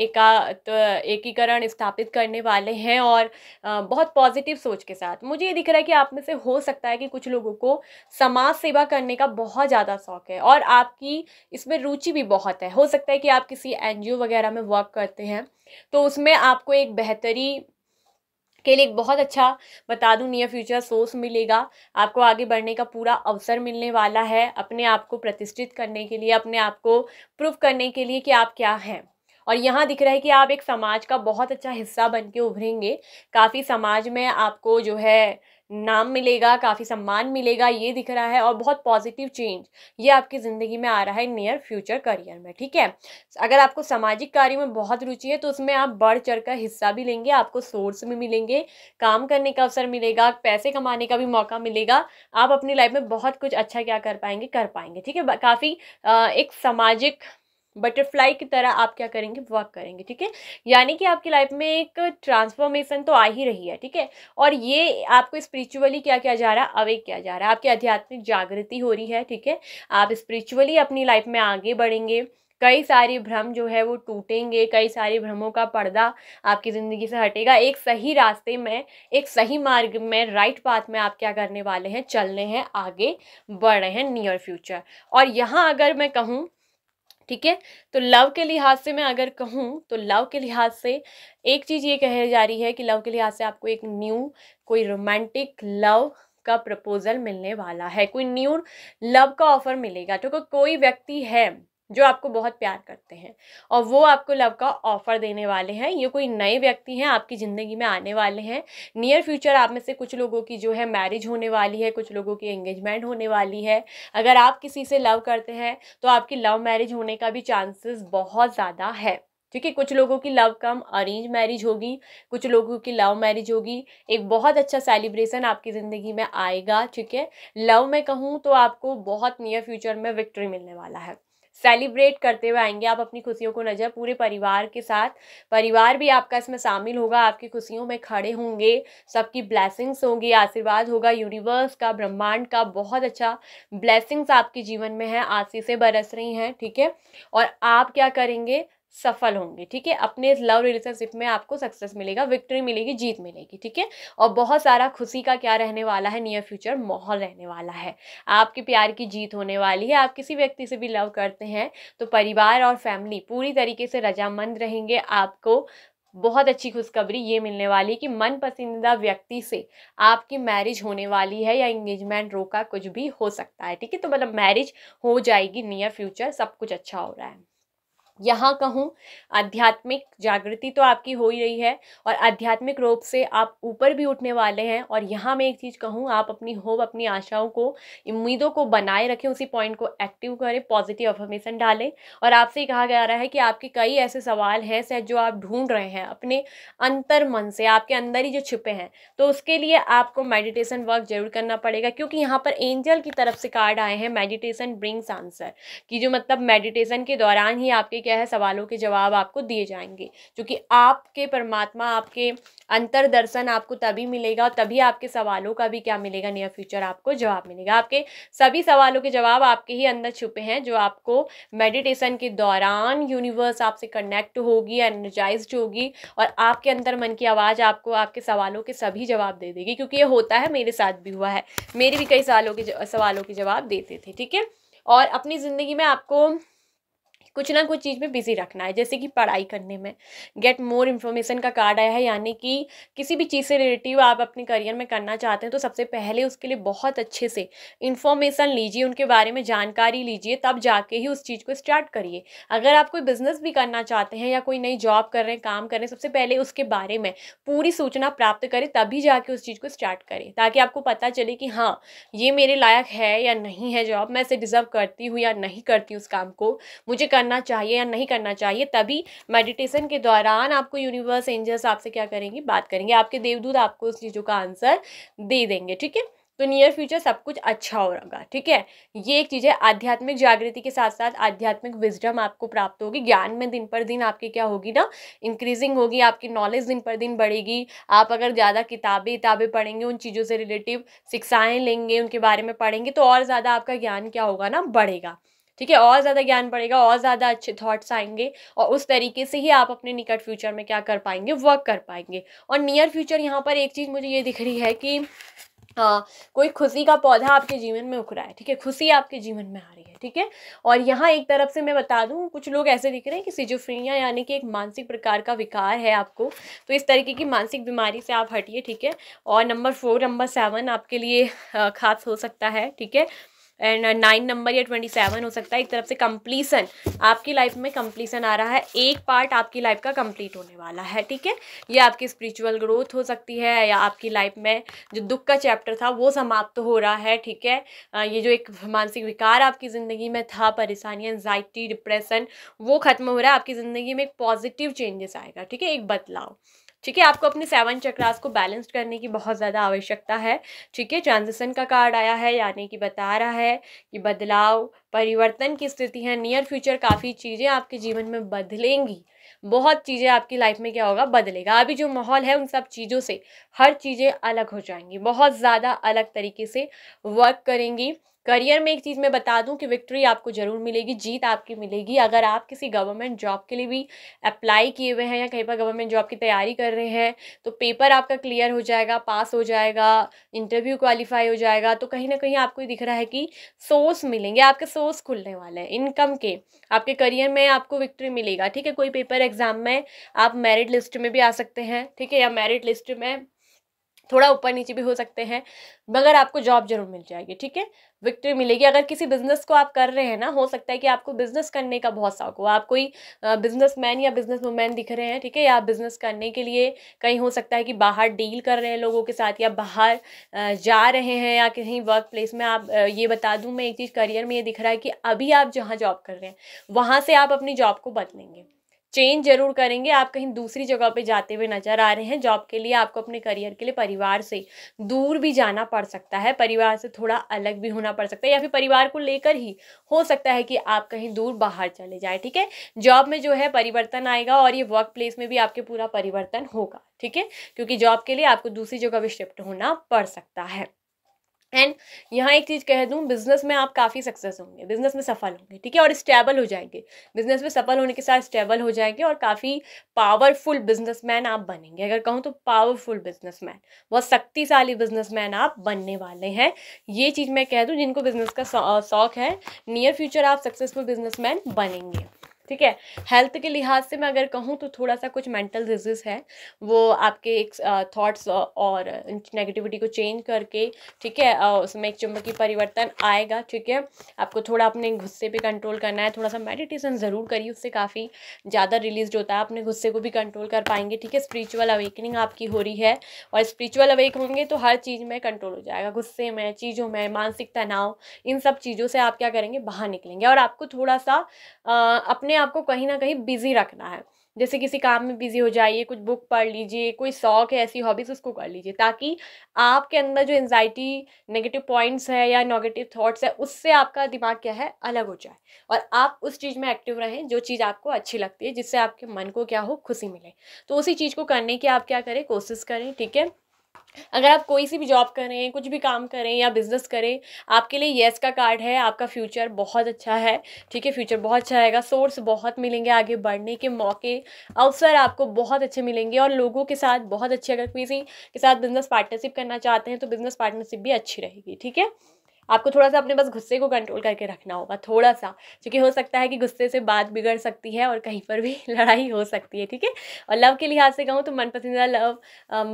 एकीकरण स्थापित करने वाले हैं, और बहुत पॉजिटिव सोच के साथ। मुझे ये दिख रहा है कि आप में से हो सकता है कि कुछ लोगों को समाज सेवा करने का बहुत ज़्यादा शौक है और आपकी इसमें रुचि भी बहुत है। हो सकता है कि आप किसी NGO वगैरह में वर्क करते हैं, तो उसमें आपको एक बेहतरी के लिए एक बहुत अच्छा, बता दूं, नियर फ्यूचर सोर्स मिलेगा। आपको आगे बढ़ने का पूरा अवसर मिलने वाला है, अपने आप को प्रतिष्ठित करने के लिए, अपने आप को प्रूव करने के लिए कि आप क्या हैं। और यहाँ दिख रहा है कि आप एक समाज का बहुत अच्छा हिस्सा बन के उभरेंगे, काफ़ी समाज में आपको जो है नाम मिलेगा, काफ़ी सम्मान मिलेगा, ये दिख रहा है। और बहुत पॉजिटिव चेंज ये आपकी ज़िंदगी में आ रहा है नियर फ्यूचर करियर में, ठीक है। अगर आपको सामाजिक कार्य में बहुत रुचि है तो उसमें आप बढ़ चढ़ कर हिस्सा भी लेंगे, आपको सोर्स भी मिलेंगे, काम करने का अवसर मिलेगा, पैसे कमाने का भी मौका मिलेगा। आप अपनी लाइफ में बहुत कुछ अच्छा क्या कर पाएंगे, ठीक है। काफ़ी एक सामाजिक बटरफ्लाई की तरह आप क्या करेंगे, वर्क करेंगे, ठीक है। यानी कि आपकी लाइफ में एक ट्रांसफॉर्मेशन तो आ ही रही है, ठीक है। और ये आपको स्पिरिचुअली क्या किया जा रहा है, अवेक किया जा रहा है, आपकी आध्यात्मिक जागृति हो रही है, ठीक है। आप स्पिरिचुअली अपनी लाइफ में आगे बढ़ेंगे, कई सारे भ्रम जो है वो टूटेंगे, कई सारे भ्रमों का पर्दा आपकी ज़िंदगी से हटेगा। एक सही रास्ते में, एक सही मार्ग में, राइट पाथ में आप क्या करने वाले हैं, चलने हैं, आगे बढ़ रहे हैं नियर फ्यूचर। और यहाँ अगर मैं कहूँ ठीक है। तो लव के लिहाज से मैं अगर कहूँ तो लव के लिहाज से एक चीज़ ये कही जा रही है कि लव के लिहाज से आपको एक न्यू कोई रोमांटिक लव का प्रपोजल मिलने वाला है, कोई न्यू लव का ऑफर मिलेगा। तो कोई व्यक्ति है जो आपको बहुत प्यार करते हैं और वो आपको लव का ऑफर देने वाले हैं। ये कोई नए व्यक्ति हैं आपकी ज़िंदगी में आने वाले हैं। नियर फ्यूचर आप में से कुछ लोगों की जो है मैरिज होने वाली है, कुछ लोगों की एंगेजमेंट होने वाली है। अगर आप किसी से लव करते हैं तो आपकी लव मैरिज होने का भी चांसेस बहुत ज़्यादा है। ठीक है, कुछ लोगों की लव कम अरेंज मैरिज होगी, कुछ लोगों की लव मैरिज होगी। एक बहुत अच्छा सेलिब्रेशन आपकी ज़िंदगी में आएगा। ठीक है, लव में कहूँ तो आपको बहुत नियर फ्यूचर में विक्ट्री मिलने वाला है। सेलिब्रेट करते हुए आएंगे आप अपनी खुशियों को नजर पूरे परिवार के साथ। परिवार भी आपका इसमें शामिल होगा, आपकी खुशियों में खड़े होंगे, सबकी ब्लेसिंग्स होंगी, आशीर्वाद होगा यूनिवर्स का, ब्रह्मांड का। बहुत अच्छा ब्लेसिंग्स आपके जीवन में है, आशीषें बरस रही हैं। ठीक है, और आप क्या करेंगे, सफल होंगे। ठीक है, अपने इस लव रिलेशनशिप में आपको सक्सेस मिलेगा, विक्ट्री मिलेगी, जीत मिलेगी। ठीक है, और बहुत सारा खुशी का क्या रहने वाला है, नियर फ्यूचर माहौल रहने वाला है। आपके प्यार की जीत होने वाली है। आप किसी व्यक्ति से भी लव करते हैं तो परिवार और फैमिली पूरी तरीके से रजामंद रहेंगे। आपको बहुत अच्छी खुशखबरी ये मिलने वाली है कि मन पसंदीदा व्यक्ति से आपकी मैरिज होने वाली है, या एंगेजमेंट रोका कुछ भी हो सकता है। ठीक है, तो मतलब मैरिज हो जाएगी नियर फ्यूचर, सब कुछ अच्छा हो रहा है। यहाँ कहूँ आध्यात्मिक जागृति तो आपकी हो ही रही है और आध्यात्मिक रूप से आप ऊपर भी उठने वाले हैं। और यहाँ मैं एक चीज़ कहूँ, आप अपनी होप, अपनी आशाओं को, उम्मीदों को बनाए रखें, उसी पॉइंट को एक्टिव करें, पॉजिटिव अफर्मेशन डालें। और आपसे ही कहा जा रहा है कि आपके कई ऐसे सवाल हैं शायद जो आप ढूंढ रहे हैं अपने अंतर मन से, आपके अंदर ही जो छिपे हैं। तो उसके लिए आपको मेडिटेशन वर्क जरूर करना पड़ेगा, क्योंकि यहाँ पर एंजल की तरफ से कार्ड आए हैं मेडिटेशन ब्रिंग्स आंसर, कि जो मतलब मेडिटेशन के दौरान ही आपके क्या है सवालों के जवाब आपको दिए जाएंगे। क्योंकि आपके परमात्मा, आपके अंतर दर्शन आपको तभी मिलेगा, तभी आपके सवालों का भी क्या मिलेगा, नियर फ्यूचर आपको जवाब मिलेगा। आपके सभी सवालों के जवाब आपके ही अंदर छुपे हैं, जो आपको मेडिटेशन के दौरान यूनिवर्स आपसे कनेक्ट होगी, एनर्जाइज्ड होगी, और आपके अंदर मन की आवाज़ आपको आपके सवालों के सभी जवाब दे देगी। क्योंकि ये होता है, मेरे साथ भी हुआ है, मेरे भी कई सालों के सवालों के जवाब देते थे। ठीक है, और अपनी ज़िंदगी में आपको कुछ ना कुछ चीज़ में बिजी रखना है, जैसे कि पढ़ाई करने में गेट मोर इन्फॉर्मेशन का कार्ड आया है। यानी कि किसी भी चीज़ से रिलेटिव आप अपने करियर में करना चाहते हैं तो सबसे पहले उसके लिए बहुत अच्छे से इन्फॉर्मेशन लीजिए, उनके बारे में जानकारी लीजिए, तब जाके ही उस चीज़ को स्टार्ट करिए। अगर आप कोई बिजनेस भी करना चाहते हैं या कोई नई जॉब कर रहे हैं, काम कर रहे हैं, सबसे पहले उसके बारे में पूरी सूचना प्राप्त करें, तभी जाके उस चीज़ को स्टार्ट करें, ताकि आपको पता चले कि हाँ ये मेरे लायक है या नहीं है जॉब, मैं इसे डिजर्व करती हूँ या नहीं करती, उस काम को मुझे करना चाहिए या नहीं करना चाहिए। तभी मेडिटेशन के दौरान आपको यूनिवर्स, एंजल्स आपसे क्या करेंगे, बात करेंगे, आपके देवदूत आपको उस चीज़ों का आंसर दे देंगे। ठीक है, तो नियर फ्यूचर सब कुछ अच्छा होगा। ठीक है, ये एक चीज़ है। आध्यात्मिक जागृति के साथ साथ आध्यात्मिक विजडम आपको प्राप्त होगी, ज्ञान में दिन पर दिन आपकी क्या होगी ना, इंक्रीजिंग होगी, आपकी नॉलेज दिन पर दिन बढ़ेगी। आप अगर ज़्यादा किताबें पढ़ेंगे, उन चीज़ों से रिलेटिव शिक्षाएं लेंगे, उनके बारे में पढ़ेंगे, तो और ज़्यादा आपका ज्ञान क्या होगा ना, बढ़ेगा। ठीक है, और ज़्यादा ज्ञान बढ़ेगा, और ज़्यादा अच्छे थॉट्स आएंगे, और उस तरीके से ही आप अपने निकट फ्यूचर में क्या कर पाएंगे, वर्क कर पाएंगे। और नियर फ्यूचर यहाँ पर एक चीज़ मुझे ये दिख रही है कि कोई खुशी का पौधा आपके जीवन में उग रहा है। ठीक है, खुशी आपके जीवन में आ रही है। ठीक है, और यहाँ एक तरफ से मैं बता दूँ, कुछ लोग ऐसे दिख रहे हैं कि सिजोफ्रेनिया यानी कि एक मानसिक प्रकार का विकार है आपको, तो इस तरीके की मानसिक बीमारी से आप हटिए। ठीक है, और नंबर 4, नंबर 7 आपके लिए खास हो सकता है। ठीक है, एंड 9 नंबर या 27 हो सकता है। एक तरफ से कंप्लीसन, आपकी लाइफ में कंप्लीसन आ रहा है, एक पार्ट आपकी लाइफ का कंप्लीट होने वाला है। ठीक है, ये आपकी स्पिरिचुअल ग्रोथ हो सकती है, या आपकी लाइफ में जो दुख का चैप्टर था वो समाप्त हो रहा है। ठीक है, ये जो एक मानसिक विकार आपकी ज़िंदगी में था, परेशानी, एंजाइटी, डिप्रेशन, वो खत्म हो रहा है। आपकी ज़िंदगी में एक पॉजिटिव चेंजेस आएगा। ठीक है, एक बदलाव। ठीक है, आपको अपने 7 चक्रास को बैलेंस करने की बहुत ज़्यादा आवश्यकता है। ठीक है, ट्रांजिशन का कार्ड आया है, यानी कि बता रहा है कि बदलाव, परिवर्तन की स्थिति है। नियर फ्यूचर काफ़ी चीज़ें आपके जीवन में बदलेंगी, बहुत चीज़ें आपकी लाइफ में क्या होगा, बदलेगा। अभी जो माहौल है उन सब चीज़ों से हर चीज़ें अलग हो जाएंगी, बहुत ज़्यादा अलग तरीके से वर्क करेंगी। करियर में एक चीज़ मैं बता दूं कि विक्ट्री आपको ज़रूर मिलेगी, जीत आपकी मिलेगी। अगर आप किसी गवर्नमेंट जॉब के लिए भी अप्लाई किए हुए हैं या कहीं पर गवर्नमेंट जॉब की तैयारी कर रहे हैं, तो पेपर आपका क्लियर हो जाएगा, पास हो जाएगा, इंटरव्यू क्वालिफाई हो जाएगा, तो कहीं ना कहीं आपको दिख रहा है कि सोर्स मिलेंगे, आपके सोर्स खुलने वाले हैं इनकम के, आपके करियर में आपको विक्ट्री मिलेगा। ठीक है, कोई पेपर एग्जाम में आप मेरिट लिस्ट में भी आ सकते हैं, ठीक है, या मेरिट लिस्ट में थोड़ा ऊपर नीचे भी हो सकते हैं, मगर आपको जॉब जरूर मिल जाएगी। ठीक है, विक्ट्री मिलेगी। अगर किसी बिजनेस को आप कर रहे हैं ना, हो सकता है कि आपको बिजनेस करने का बहुत शौक हो, आप कोई बिजनेसमैन या बिजनेस वुमेन दिख रहे हैं, ठीक है, या आप बिजनेस करने के लिए कहीं हो सकता है कि बाहर डील कर रहे हैं लोगों के साथ, या बाहर जा रहे हैं, या कहीं वर्क प्लेस में आप ये बता दूं मैं एक चीज़, करियर में ये दिख रहा है कि अभी आप जहाँ जॉब कर रहे हैं वहाँ से आप अपनी जॉब को बदलेंगे, चेंज जरूर करेंगे, आप कहीं दूसरी जगह पे जाते हुए नजर आ रहे हैं जॉब के लिए। आपको अपने करियर के लिए परिवार से दूर भी जाना पड़ सकता है, परिवार से थोड़ा अलग भी होना पड़ सकता है, या फिर परिवार को लेकर ही हो सकता है कि आप कहीं दूर बाहर चले जाए। ठीक है, जॉब में जो है परिवर्तन आएगा और ये वर्क प्लेस में भी आपके पूरा परिवर्तन होगा। ठीक है, क्योंकि जॉब के लिए आपको दूसरी जगह भी शिफ्ट होना पड़ सकता है। एंड यहाँ एक चीज़ कह दूँ, बिजनेस में आप काफ़ी सक्सेस होंगे, बिजनेस में सफल होंगे, ठीक है, और स्टेबल हो जाएंगे। बिजनेस में सफल होने के साथ स्टेबल हो जाएंगे और काफ़ी पावरफुल बिजनेसमैन आप बनेंगे। अगर कहूँ तो पावरफुल बिजनेसमैन, बहुत शक्तिशाली बिजनेसमैन आप बनने वाले हैं। ये चीज़ मैं कह दूँ, जिनको बिजनेस का शौक है, नियर फ्यूचर आप सक्सेसफुल बिजनेसमैन बनेंगे। ठीक है, हेल्थ के लिहाज से मैं अगर कहूँ तो थोड़ा सा कुछ मेंटल डिजीज है, वो आपके एक थॉट्स और नेगेटिविटी को चेंज करके, ठीक है, उसमें एक चुंबकीय परिवर्तन आएगा। ठीक है, आपको थोड़ा अपने गुस्से पे कंट्रोल करना है, थोड़ा सा मेडिटेशन ज़रूर करिए, उससे काफ़ी ज़्यादा रिलीज होता है, अपने गुस्से को भी कंट्रोल कर पाएंगे। ठीक है, स्पिरिचुअल अवेकनिंग आपकी हो रही है, और स्पिरिचुअल अवेक होंगे तो हर चीज़ में कंट्रोल हो जाएगा, गुस्से में, चीज़ों में, मानसिक तनाव, इन सब चीज़ों से आप क्या करेंगे, बाहर निकलेंगे। और आपको थोड़ा सा अपने आप को कहीं ना कहीं बिजी रखना है, जैसे किसी काम में बिजी हो जाइए, कुछ बुक पढ़ लीजिए, कोई शौक है ऐसी हॉबीज उसको कर लीजिए, ताकि आपके अंदर जो एंजाइटी, नेगेटिव पॉइंट्स है या नेगेटिव थॉट्स है, उससे आपका दिमाग क्या है, अलग हो जाए, और आप उस चीज़ में एक्टिव रहें जो चीज़ आपको अच्छी लगती है, जिससे आपके मन को क्या हो, खुशी मिले। तो उसी चीज़ को करने की आप क्या करें, कोशिश करें। ठीक है, अगर आप कोई सी भी जॉब करें, कुछ भी काम करें या बिजनेस करें, आपके लिए येस का कार्ड है, आपका फ्यूचर बहुत अच्छा है। ठीक है, फ्यूचर बहुत अच्छा आएगा, सोर्स बहुत मिलेंगे, आगे बढ़ने के मौके, अवसर आपको बहुत अच्छे मिलेंगे, और लोगों के साथ बहुत अच्छे, अगर किसी के साथ बिजनेस पार्टनरशिप करना चाहते हैं तो बिजनेस पार्टनरशिप भी अच्छी रहेगी। ठीक है, आपको थोड़ा सा अपने बस गुस्से को कंट्रोल करके रखना होगा, थोड़ा सा, क्योंकि हो सकता है कि गुस्से से बात बिगड़ सकती है और कहीं पर भी लड़ाई हो सकती है। ठीक है, और लव के लिहाज से कहूँ तो मन पसंदीदा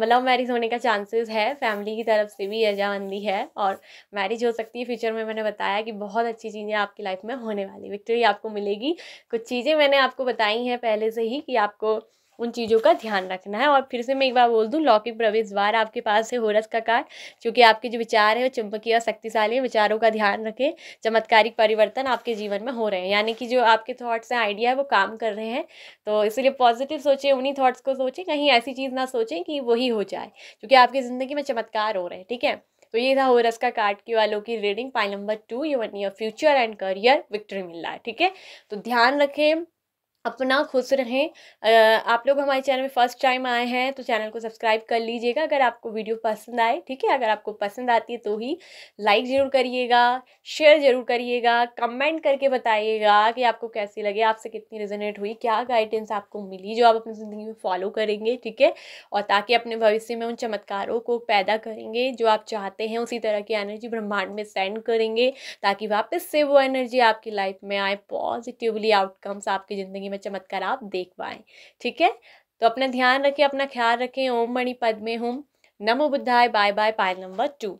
लव मैरिज होने का चांसेस है, फैमिली की तरफ से भी रजामंदी है, और मैरिज हो सकती है फ्यूचर में। मैंने बताया कि बहुत अच्छी चीज़ें आपकी लाइफ में होने वाली, विक्ट्री आपको मिलेगी। कुछ चीज़ें मैंने आपको बताई हैं पहले से ही कि आपको उन चीज़ों का ध्यान रखना है। और फिर से मैं एक बार बोल दूं, लौकिक प्रवेश द्वार आपके पास है, होरस का कार्ड, क्योंकि आपके जो विचार है वो चुंबकीय और शक्तिशाली है। विचारों का ध्यान रखें, चमत्कारिक परिवर्तन आपके जीवन में हो रहे हैं, यानी कि जो आपके थॉट्स हैं, आइडिया है, वो काम कर रहे हैं। तो इसलिए पॉजिटिव सोचें, उन्हीं थॉट्स को सोचें, कहीं ऐसी चीज़ ना सोचें कि वही हो जाए, क्योंकि आपकी ज़िंदगी में चमत्कार हो रहे हैं। ठीक है, तो ये था होरस का कार्ड की वालों की reading, pile number 2, your future and career victory मिल रहा है। ठीक है, तो ध्यान रखें, अपना खुश रहें। आप लोग हमारे चैनल में फर्स्ट टाइम आए हैं तो चैनल को सब्सक्राइब कर लीजिएगा अगर आपको वीडियो पसंद आए। ठीक है, अगर आपको पसंद आती है तो ही लाइक ज़रूर करिएगा, शेयर ज़रूर करिएगा, कमेंट करके बताइएगा कि आपको कैसी लगे, आपसे कितनी रेजोनेट हुई, क्या गाइडेंस आपको मिली जो आप अपनी ज़िंदगी में फॉलो करेंगे। ठीक है, और ताकि अपने भविष्य में उन चमत्कारों को पैदा करेंगे जो आप चाहते हैं, उसी तरह की एनर्जी ब्रह्मांड में सेंड करेंगे, ताकि वापस से वो एनर्जी आपकी लाइफ में आए, पॉजिटिवली आउटकम्स आपकी ज़िंदगी में चमत्कार आप देख पाएँ। ठीक है, तो अपना ध्यान रखें, अपना ख्याल रखें। ओम मणि पद्मे हुम, नमो बुद्धाय, बाय बाय, पायल नंबर 2।